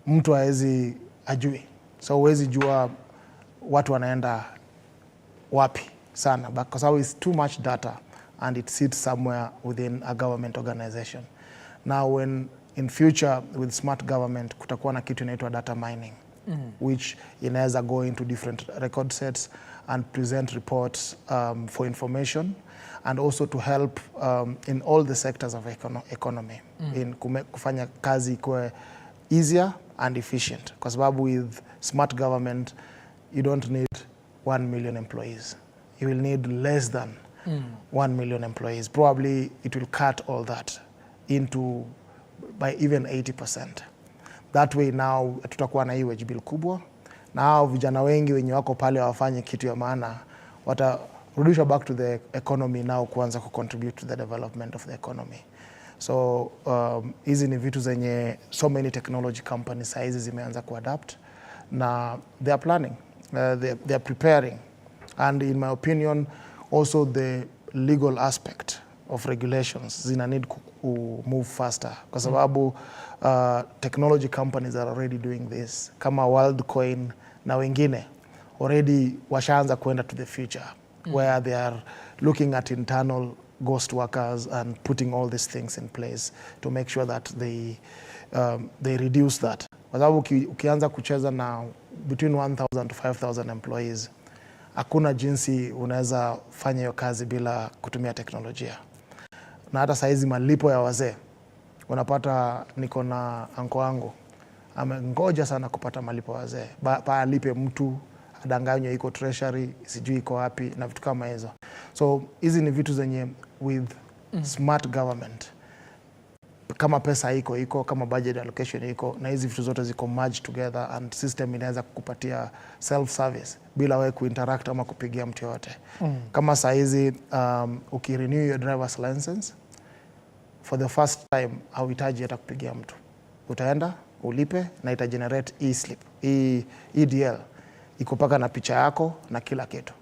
[SPEAKER 2] mtu haezi ajui. So huwezi jua watu wanaenda wapi sana, kwa sababu it's too much data and it sits somewhere within a government organization. Now when in future with smart government kutakuwa na kitu inaitwa data mining, which inaweza go into different record sets and present reports for information, and also to help in all the sectors of economy in kufanya kazi ikuwe easier and efficient, kwa sababu with smart government you don't need 1 million employees. You will need less than 1 million employees. Probably it will cut all that into by even 80%. That way now tutakuwa na hii wage bill kubwa, na hao vijana wengi wenye wako pale wafanye kitu ya maana watarudishwa back to the economy now kuanza contribute to the development of the economy. So hizi ni vitu zenye so many technology companies saizi zimeanza kuadapt, na they are planning, they are preparing, and in my opinion also the legal aspect of regulations zina need to move faster, kwa sababu technology companies are already doing this, kama WorldCoin na wengine already washaanza kuenda to the future where they are looking at internal ghost workers and putting all these things in place to make sure that they reduce that. Kwa sababu ukianza kucheza na between 1,000 to 5,000 employees, hakuna jinsi unaweza fanya hiyo kazi bila kutumia teknolojia. Na hata saizi malipo ya wazee, unapata niko na anko wangu amengoja sana kupata malipo ya wazee, alipe mtu adanganywe iko treasury sijui iko wapi na vitu kama hizo. So hizi ni vitu zenye with smart government, kama pesa iko kama budget allocation iko, na hizi vitu zote ziko merge together and system inaweza kukupatia self service bila wewe kuinteract ama kupigia mtu yote. Kama saizi ukirenew your driver's license for the first time hauhitaji hata kupigia mtu, utaenda ulipe na ita generate e-slip, EDL iko paka na picha yako na kila kitu.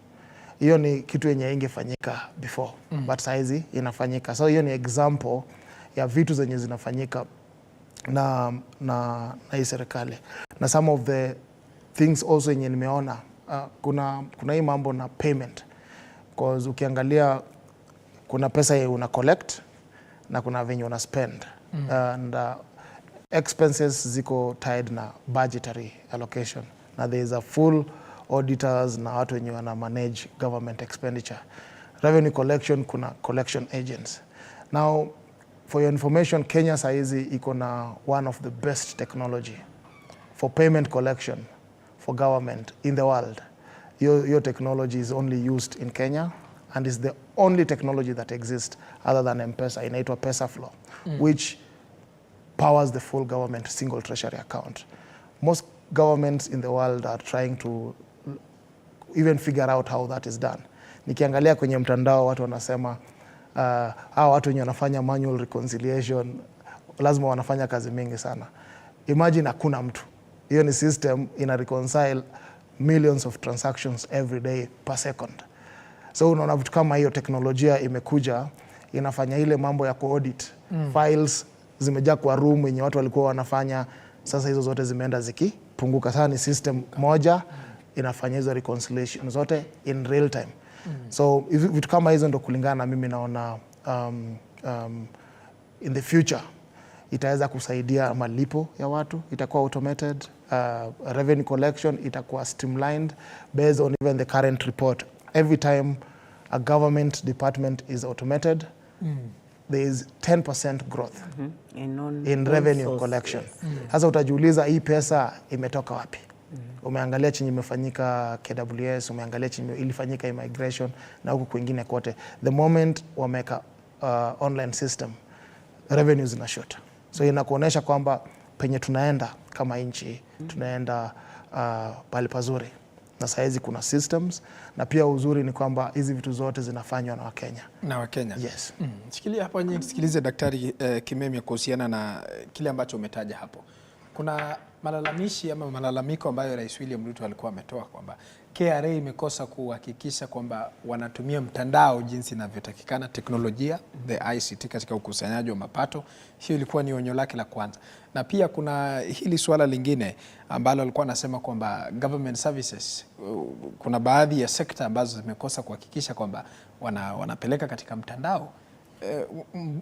[SPEAKER 2] Hiyo ni kitu yenye ingefanyika before, but saizi inafanyika. So hiyo ni example ya vitu zenye zinafanyika na hii serikali. Na some of the things also yenye nimeona, kuna hii mambo na payment, because ukiangalia kuna pesa ya una collect na kuna venye una spend, and expenses ziko tied na budgetary allocation, na there is a full auditors na watu wenye wana manage government expenditure. Revenue collection, kuna collection agents. Now, for your information, Kenya saizi iko na one of the best technology for payment collection for government in the world. Your technology is only used in Kenya and is the only technology that exists other than M-Pesa, inaitwa Pesa Flow, which powers the full government single treasury account. Most governments in the world are trying to even figure out how that is done. Nikiangalia kwenye mtandao watu wanasema hawa watu wenye wanafanya manual reconciliation lazima wanafanya kazi mingi sana. Imagine hakuna mtu. Hiyo ni system ina reconcile millions of transactions every day per second. So unaona vitu kama hiyo teknolojia imekuja inafanya ile mambo ya kuaudit. Files zimejaa kwa room yenye watu walikuwa wanafanya, sasa hizo zote zimeenda zikipunguka. Sasa ni system moja inafanya hizo reconciliation zote in real time. So vitu kama hizo ndo kulingana na mimi naona in the future itaweza kusaidia malipo ya watu, itakuwa automated, revenue collection itakuwa streamlined based on even the current report. Every time a government department is automated, there is 10% growth in revenue collection. Sasa utajiuliza hii pesa imetoka wapi? Umeangalia chenye imefanyika KWS, umeangalia chenye ilifanyika immigration na huko kwingine kote. The moment wameka online system, revenues zinashuta. So inakuonesha kwamba penye tunaenda kama nchi, tunaenda pale pazuri. Na saizi kuna systems, na pia uzuri ni kwamba hizi vitu zote zinafanywa na Wakenya.
[SPEAKER 1] Na Wakenya?
[SPEAKER 2] Yes.
[SPEAKER 1] Shikilia hapo nyingi, sikilize Daktari Kimemia kuhusiana na kile ambacho umetaja hapo. Kuna malalamishi ama malalamiko ambayo Rais William Ruto alikuwa ametoa kwamba KRA imekosa kuhakikisha kwamba wanatumia mtandao jinsi inavyotakikana, teknolojia, the ICT katika ukusanyaji wa mapato. Hiyo ilikuwa ni onyo lake la kwanza. Na pia kuna hili swala lingine ambalo alikuwa anasema kwamba government services, kuna baadhi ya sekta ambazo zimekosa kuhakikisha kwamba wanapeleka katika mtandao.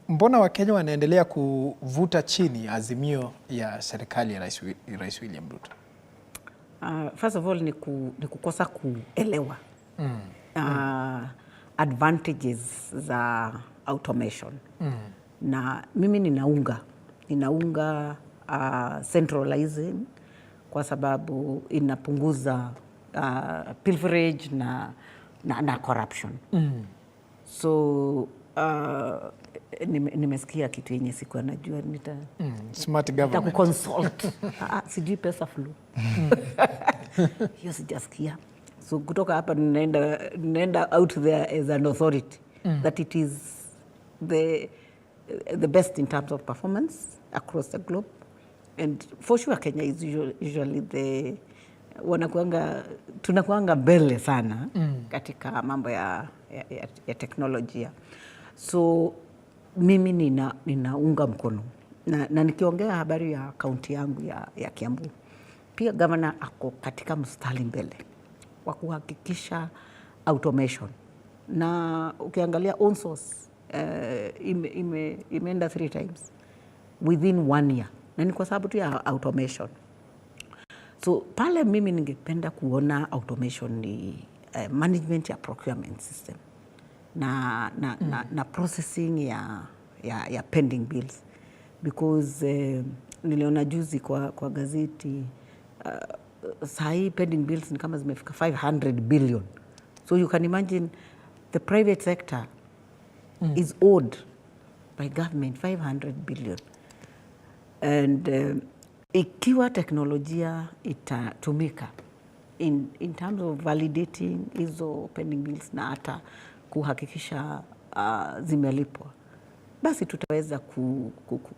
[SPEAKER 1] Mbona Wakenya wanaendelea kuvuta chini azimio ya serikali ya Rais William Ruto?
[SPEAKER 3] First of all ni kukosa kuelewa advantages za automation. Na mimi ninaunga centralizing kwa sababu inapunguza pilferage na corruption. So nimesikia kitu yenye siku anajua
[SPEAKER 1] smart government.
[SPEAKER 3] Nitakuconsult. Sijui Pesa Flow. Hiyo sijasikia. So kutoka hapa ninaenda out there as an authority that it is the best in terms of performance across the globe, and for sure Kenya is usually tunakuanga mbele sana katika mambo ya teknolojia. So mimi ninaunga mkono na nikiongea habari ya kaunti yangu ya Kiambu, pia governor ako katika mstari mbele wa kuhakikisha automation. Na ukiangalia on source imeenda 3 times within 1 year, na ni kwa sababu tu ya automation. So pale mimi ningependa kuona automation ni management ya procurement system na processing ya pending bills, because niliona juzi kwa gazeti saa hii pending bills ni kama zimefika 500 billion. So you can imagine the private sector is owed by government 500 billion. And ikiwa teknolojia itatumika in terms of validating hizo pending bills na hata kuhakikisha zimelipwa, basi tutaweza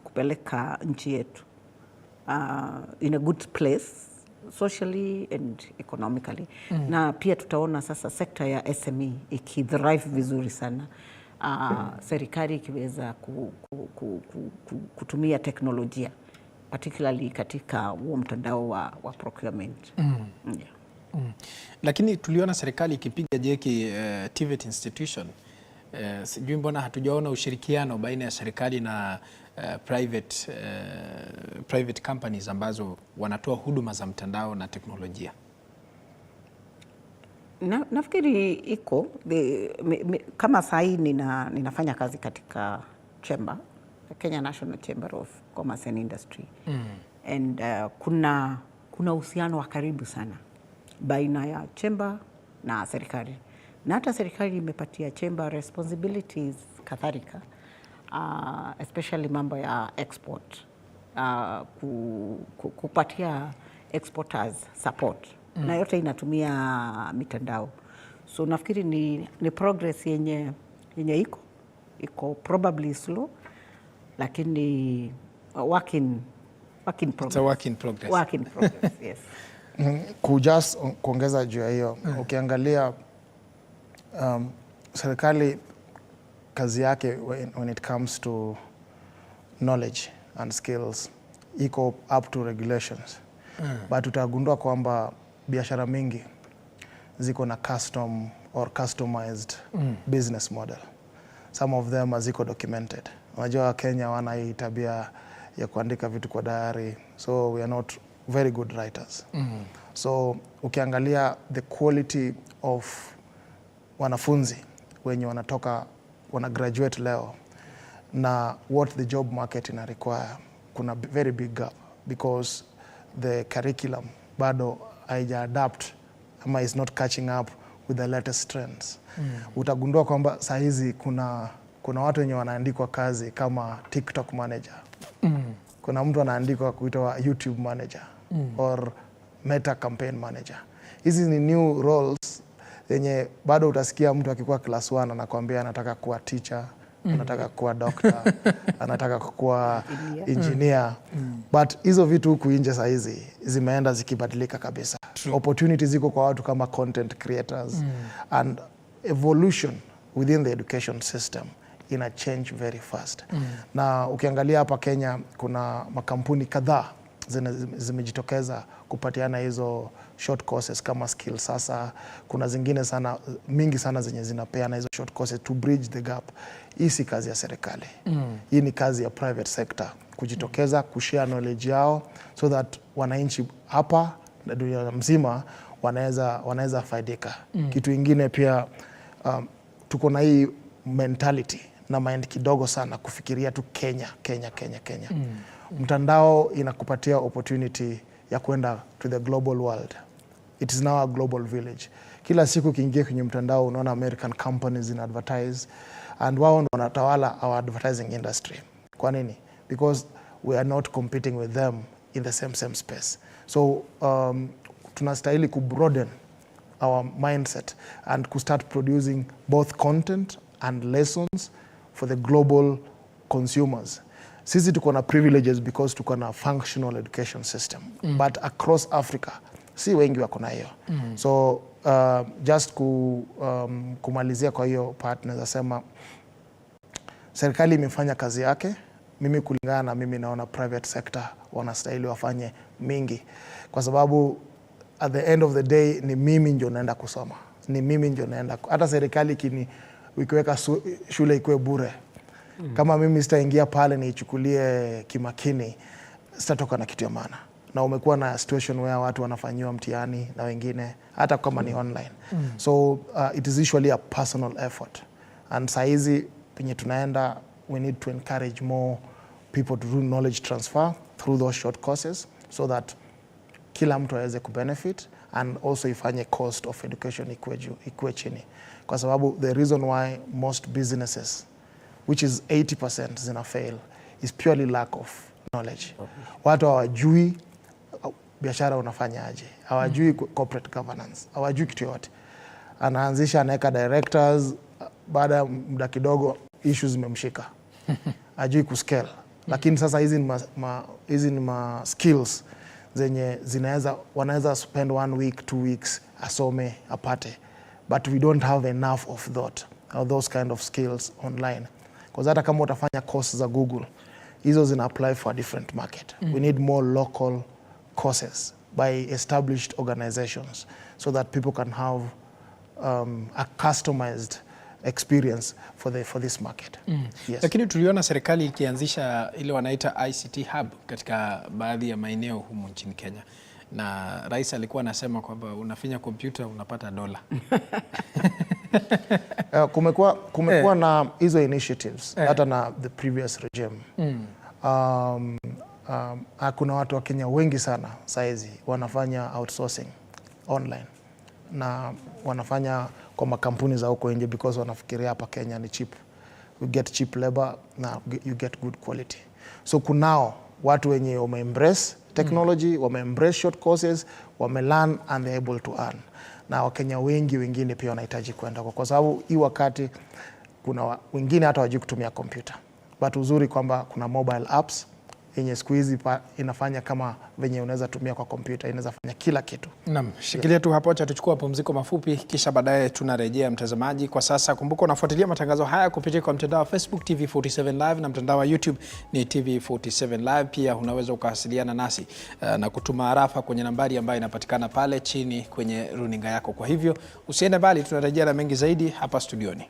[SPEAKER 3] kupeleka nchi yetu in a good place socially and economically. Na pia tutaona sasa sekta ya SME ikithrive vizuri sana, serikali ikiweza kutumia teknolojia particularly katika huo mtandao wa procurement.
[SPEAKER 1] Lakini tuliona serikali ikipiga jeki TVET institution. Sijui mbona hatujaona ushirikiano baina ya serikali na private companies ambazo wanatoa huduma za mtandao na teknolojia.
[SPEAKER 3] Nafikiri iko kama sahi ninafanya kazi katika chamber, Kenya National Chamber of Commerce and Industry. And kuna uhusiano wa karibu sana baina ya chamber na serikali, na hata serikali imepatia chamber responsibilities kadhalika, especially mambo ya export, kupatia exporters support, na yote inatumia mitandao. So nafikiri ni progress yenye iko probably slow, lakini work in progress.
[SPEAKER 1] It's a work in progress.
[SPEAKER 3] Work in progress, yes.
[SPEAKER 2] Kuongeza juu ya hiyo, ukiangalia serikali kazi yake when it comes to knowledge and skills iko up to regulations. But utagundua kwamba biashara mingi ziko na custom or customized business model. Some of them ziko documented. Unajua Kenya wana hii tabia ya kuandika vitu kwa diary, so we are not very good writers. So ukiangalia the quality of wanafunzi wenye wana graduate leo na what the job market ina require, kuna very big gap because the curriculum bado haija adapt ama is not catching up with the latest trends. Utagundua kwamba saa hizi kuna watu wenye wanaandikwa kazi kama TikTok manager. Kuna mtu anaandikwa kuitwa YouTube manager or Meta campaign manager. Hizi ni new roles zenye bado utasikia mtu akikuwa class 1 anakuambia anataka kuwa teacher, anataka kuwa doctor, anataka kuwa engineer. But hizo vitu huku nje saa hizi zimeenda zikibadilika kabisa. Opportunities ziko kwa watu kama content creators and evolution within the education system ina change very fast. Na ukiangalia hapa Kenya kuna makampuni kadhaa zimejitokeza kupatiana hizo short courses kama skill. Sasa kuna zingine mingi sana zenye zinapeana hizo short courses to bridge the gap. Hii si kazi ya serikali. Hii ni kazi ya private sector kujitokeza, kushare knowledge yao so that wananchi hapa na dunia mzima wanaweza faidika. Kitu ingine pia tuko na hii mentality na mind kidogo sana kufikiria tu Kenya. Mtandao inakupatia opportunity ya kwenda to the global world. It is now a global village. Kila siku ukiingia kwenye mtandao unaona American companies in advertise and wao ndo wanatawala our advertising industry. Kwa nini? Because we are not competing with them in the same space. So tunastahili kubroaden our mindset and to start producing both content and lessons for the global consumers. Sisi tuko na privileges because tuko na functional education system. But across Africa, si wengi wako na hiyo. So just kumalizia kwa hiyo part, naweza sema serikali imefanya kazi yake. Mimi kulingana na mimi naona private sector wanastahili wafanye mingi. Kwa sababu at the end of the day ni mimi ndio naenda kusoma. Ni mimi ndio naenda. Hata serikali ikiweka shule ikuwe bure. Kama mimi sitaingia pale niichukulie kimakini, sitatoka na kitu ya maana. Na umekuwa na situation where watu wanafanyiwa mtihani na wengine hata kama ni online. So it is usually a personal effort. And saizi penye tunaenda, we need to encourage more people to do knowledge transfer through those short courses so that kila mtu aweze kubenefit and also ifanye cost of education ikuwe chini. Kwa sababu the reason why most businesses, which is 80% zina fail, is purely lack of knowledge. Watu hawajui biashara unafanya aje, hawajui corporate governance, hawajui kitu yote. Anaanzisha, anaweka directors, baada ya muda kidogo issues zimemshika. Hajui kuscale. Lakini sasa hizi ni skills zenye wanaweza spend 1 week, 2 weeks asome apate. But we don't have enough of those kind of skills online. Because hata kama utafanya courses za Google, hizo zina apply for a different market. We need more local courses by established organizations so that people can have a customized experience for this market. Yes.
[SPEAKER 1] Lakini tuliona serikali ikianzisha ile wanaita ICT hub katika baadhi ya maeneo humu nchini Kenya. na rais alikuwa anasema kwamba unafinya kompyuta unapata dola.
[SPEAKER 2] Kumekuwa na hizo initiatives hata na the previous regime. Kuna watu wa Kenya wengi sana saizi wanafanya outsourcing online na wanafanya kwa makampuni za huko nje because wanafikiria hapa Kenya ni cheap. You get cheap labor na you get good quality. So kunao watu wenye wame-embrace technology, wame-embrace short courses, wame-learn and they're able to earn. Na Wakenya wengi wengine pia wanahitaji kwenda kwa sababu hii wakati kuna wengine hata hawajui kutumia kompyuta. But uzuri kwamba kuna mobile apps yenye siku hizi inafanya kama venye unaweza tumia kwa kompyuta, inaweza fanya kila kitu.
[SPEAKER 1] Naam, shikilia tu hapo, acha tuchukue mapumziko mafupi kisha baadaye tunarejea mtazamaji. Kwa sasa kumbuka unafuatilia matangazo haya kupitia kwa mtandao wa Facebook TV47 Live na mtandao wa YouTube ni TV47 Live. Pia unaweza ukawasiliana nasi na kutuma arafa kwenye nambari ambayo inapatikana pale chini kwenye runinga yako. Kwa hivyo usiende mbali, tunarejea na mengi zaidi hapa studioni.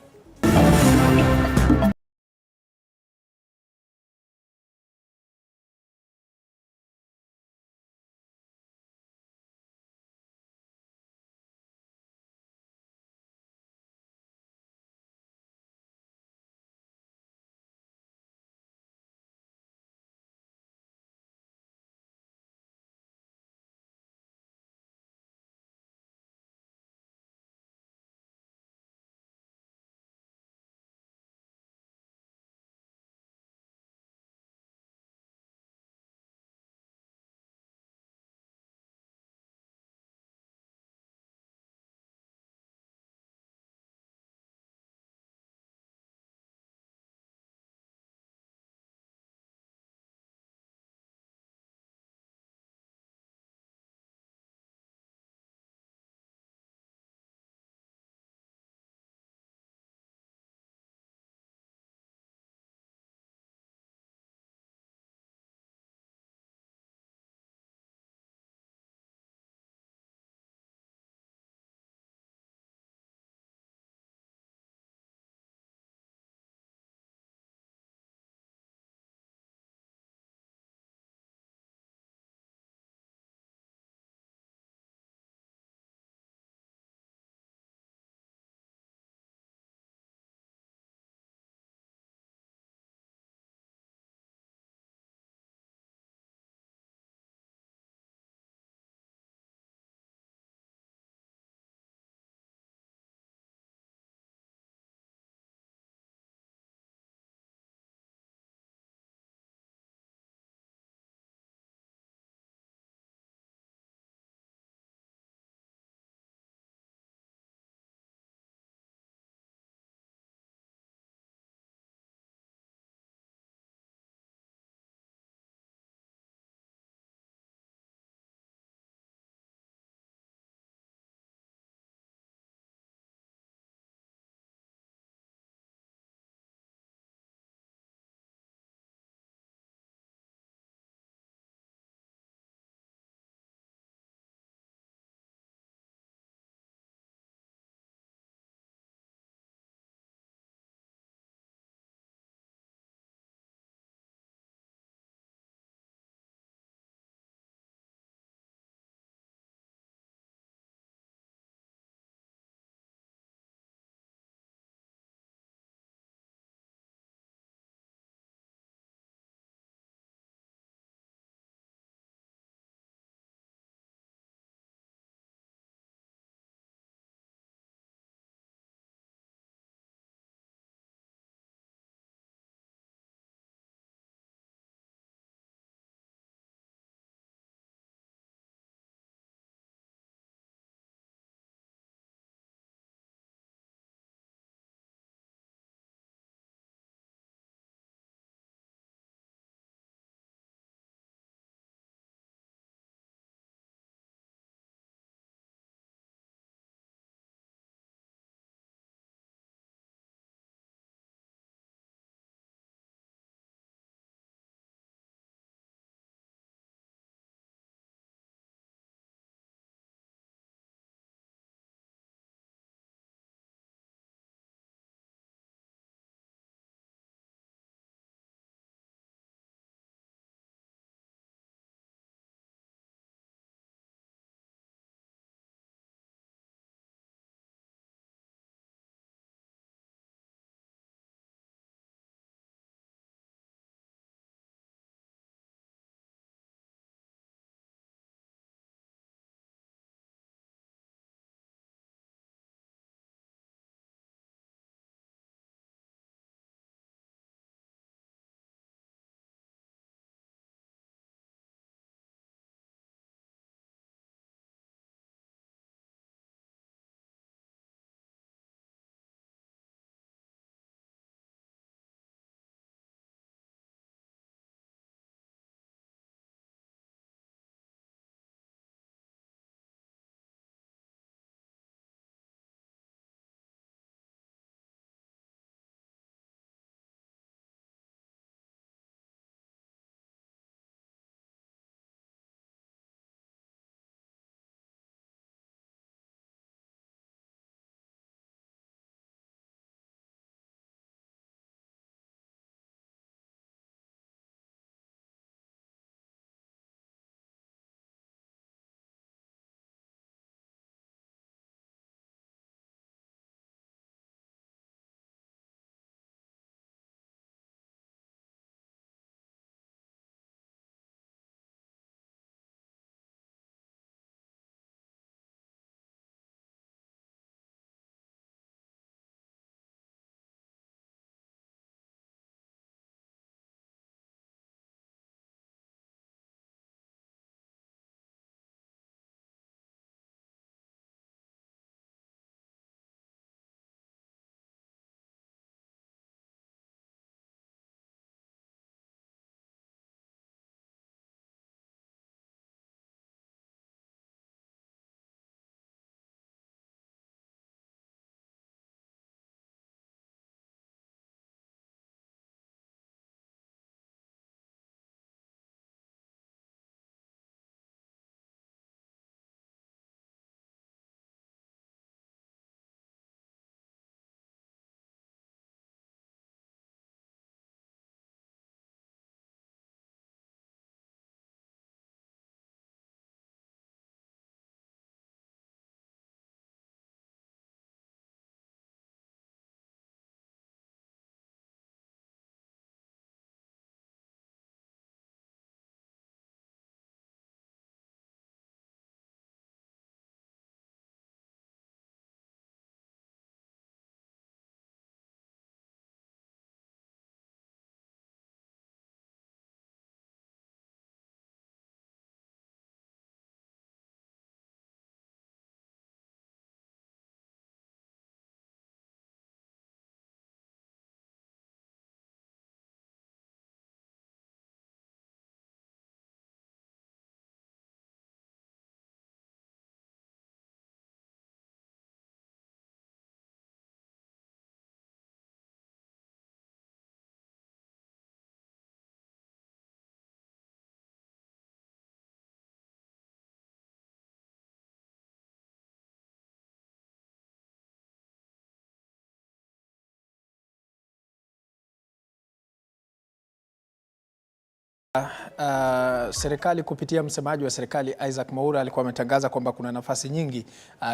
[SPEAKER 1] Serikali kupitia msemaji wa serikali Isaac Mwaura alikuwa ametangaza kwamba kuna nafasi nyingi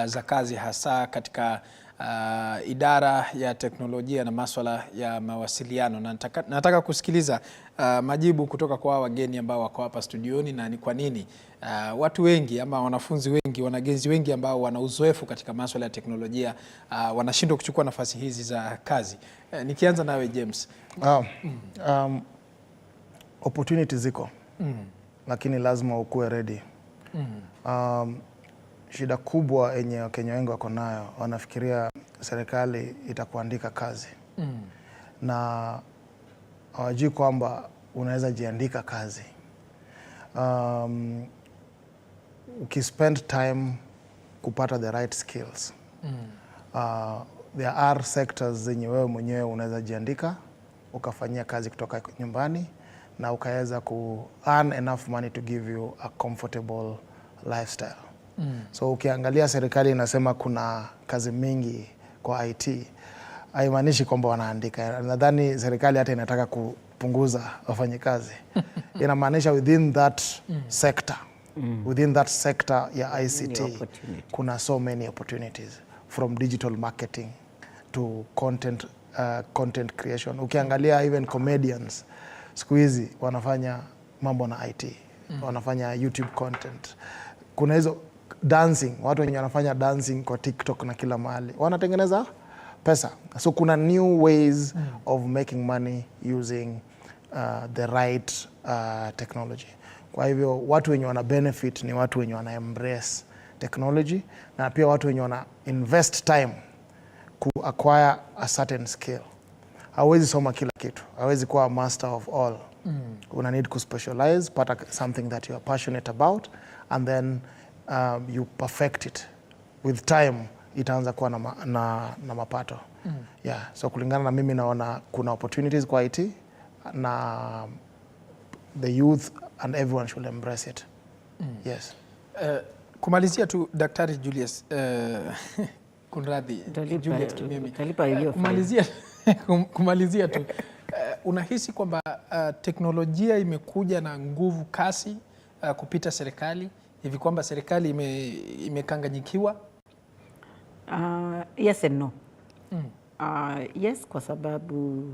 [SPEAKER 1] za kazi hasa katika idara ya teknolojia na masuala ya mawasiliano, na nataka kusikiliza majibu kutoka kwa wageni ambao wako hapa studioni, na ni kwa nini watu wengi ama wanafunzi wengi, wanagenzi wengi ambao wana uzoefu katika masuala ya teknolojia wanashindwa kuchukua nafasi hizi za kazi. Nikianza nawe James.
[SPEAKER 2] Opportunities ziko, lakini lazima ukuwe ready. Shida kubwa yenye Wakenya wengi wako nayo, wanafikiria serikali itakuandika kazi na hawajui kwamba unaweza jiandika kazi. Ukispend time kupata the right skills, there are sectors zenye wewe mwenyewe unaweza jiandika ukafanyia kazi kutoka nyumbani na ukaweza ku earn enough money to give you a comfortable lifestyle. So ukiangalia serikali inasema kuna kazi mingi kwa IT, haimaanishi kwamba wanaandika. Nadhani serikali hata inataka kupunguza wafanyikazi. Inamaanisha within that sector, within that sector ya ICT, kuna so many opportunities, from digital marketing to content creation. Ukiangalia even comedians siku hizi wanafanya mambo na IT, wanafanya YouTube content. Kuna hizo dancing, watu wenye wanafanya dancing kwa TikTok na kila mahali, wanatengeneza pesa. So kuna new ways of making money using the right technology. Kwa hivyo watu wenye wana benefit ni watu wenye wana embrace technology, na pia watu wenye wana invest time ku acquire a certain skill. Hawezi soma kila kitu, hawezi kuwa a master of all. Una need to specialize, pata something that you are passionate about, and then you perfect it. With time itaanza kuwa na mapato. Yeah, so kulingana na mimi naona kuna opportunities kwa IT, na the youth and everyone should embrace it. Yes.
[SPEAKER 1] Kumalizia tu Daktari Julius, kunradhi Juliet Kimemi, kumalizia tu unahisi kwamba teknolojia imekuja na nguvu kasi kupita serikali hivi kwamba serikali imekanganyikiwa?
[SPEAKER 3] Yes and no. Yes, kwa sababu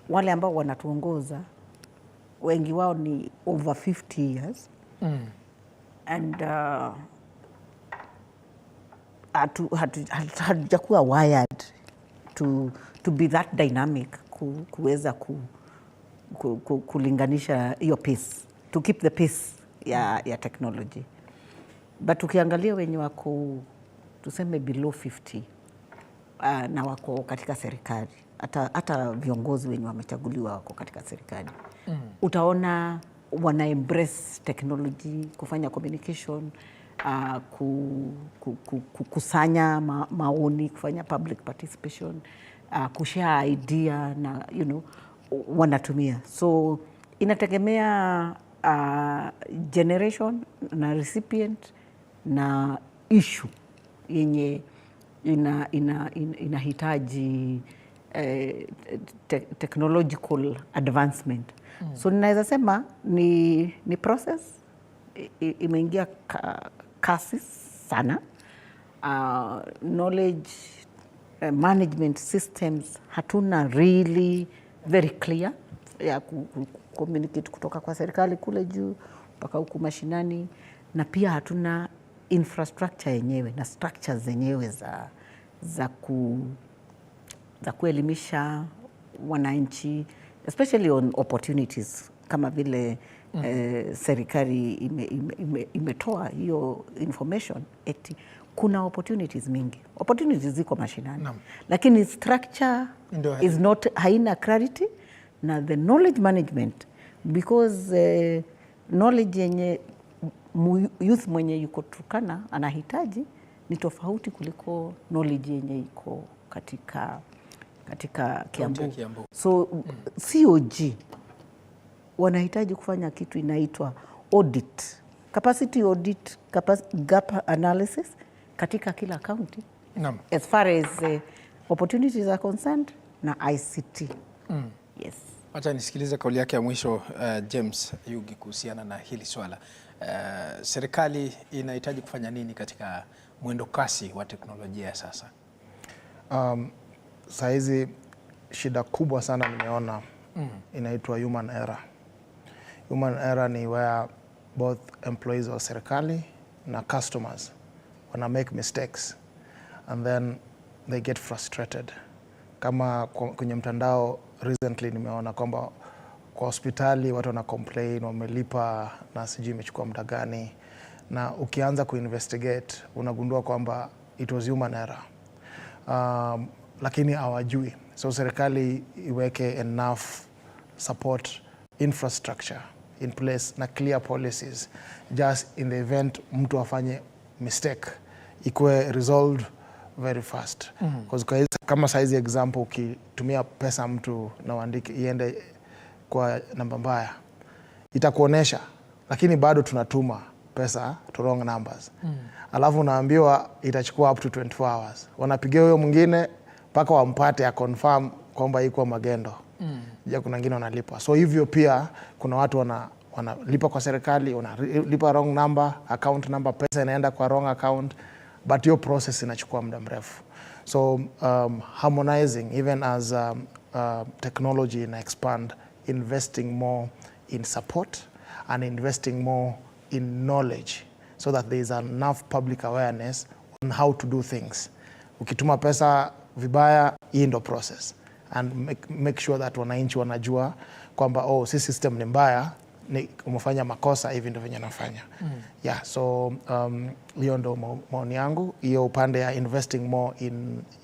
[SPEAKER 3] wale ambao wanatuongoza wengi wao ni over 50 years and hatujakuwa wired to be that dynamic, kuweza kulinganisha hiyo pace, to keep the pace ya technology. But ukiangalia wenye wako tuseme below 50 na wako katika serikali, hata viongozi wenye wamechaguliwa wako katika serikali, utaona wana embrace technology, kufanya communication, kukusanya maoni, kufanya public participation, kushare idea, na wanatumia. So inategemea generation na recipient na issue yenye inahitaji technological advancement. So ninaweza sema ni process imeingia kasi sana. Knowledge management systems hatuna really very clear ya communicate kutoka kwa serikali kule juu mpaka huku mashinani, na pia hatuna infrastructure yenyewe na structures zenyewe za kuelimisha wananchi, especially on opportunities, kama vile serikali imetoa hiyo information eti kuna opportunities mingi. Opportunities ziko mashinani, lakini structure is not, haina clarity, na the knowledge management, because knowledge yenye youth mwenye yuko Turkana anahitaji ni tofauti kuliko knowledge yenye iko katika Kiambu. So COG wanahitaji kufanya kitu inaitwa audit, capacity audit, gap analysis katika kila county, as far as opportunities are concerned na ICT. Yes.
[SPEAKER 1] Acha nisikilize kauli yake ya mwisho James Yugi kuhusiana na hili swala. Serikali inahitaji kufanya nini katika mwendo kasi wa teknolojia ya sasa?
[SPEAKER 2] Saa hizi shida kubwa sana nimeona inaitwa human error. Human error ni where both employees wa serikali na customers wana make mistakes and then they get frustrated. Kama kwenye mtandao recently nimeona kwamba kwa hospitali watu wana complain wamelipa na sijui imechukua muda gani, na ukianza kuinvestigate unagundua kwamba it was human error. Lakini hawajui. So serikali iweke enough support infrastructure in place na clear policies just in the event mtu afanye mistake ikuwe resolved very fast. Because kama size example, ukitumia pesa mtu na uandike iende kwa namba mbaya, itakuonesha, lakini bado tunatuma pesa to wrong numbers. Alafu unaambiwa itachukua up to 24 hours. Wanapigia huyo mwingine mpaka wampate ya confirm kwamba iko magendo. Kuna wengine wanalipa. So hivyo pia kuna watu wanalipa kwa serikali, wanalipa wrong number, account number, pesa inaenda kwa wrong account, but hiyo process inachukua muda mrefu. So harmonizing even as technology ina expand, investing more in support and investing more in knowledge so that there is enough public awareness on how to do things. Ukituma pesa vibaya, hii ndo process, and make sure that wananchi wanajua kwamba si system ni mbaya, ni umefanya makosa, hivi ndio venye nafanya. Yeah, so hiyo ndo maoni yangu, hiyo upande ya investing more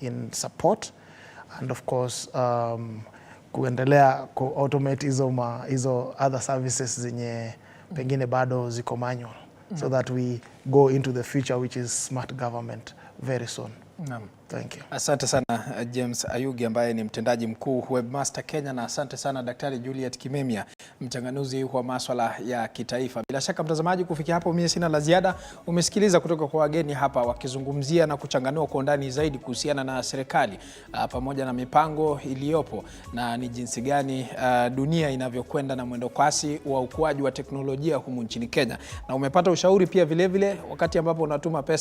[SPEAKER 2] in support and of course kuendelea ku automate hizo other services zenye pengine bado ziko manual, so that we go into the future which is smart government very soon.
[SPEAKER 1] Naam.
[SPEAKER 2] Thank you.
[SPEAKER 1] Asante sana James Ayugi ambaye ni mtendaji mkuu Webmaster Kenya, na asante sana Daktari Juliet Kimemia, mchanganuzi wa masuala ya kitaifa. Bila shaka mtazamaji, kufikia hapo mimi sina la ziada. Umesikiliza kutoka kwa wageni hapa wakizungumzia na kuchanganua kwa undani zaidi kuhusiana na serikali pamoja na mipango iliyopo na ni jinsi gani dunia inavyokwenda na mwendo kasi wa ukuaji wa teknolojia humu nchini Kenya. Na umepata ushauri pia vile vile wakati ambapo unatuma pesa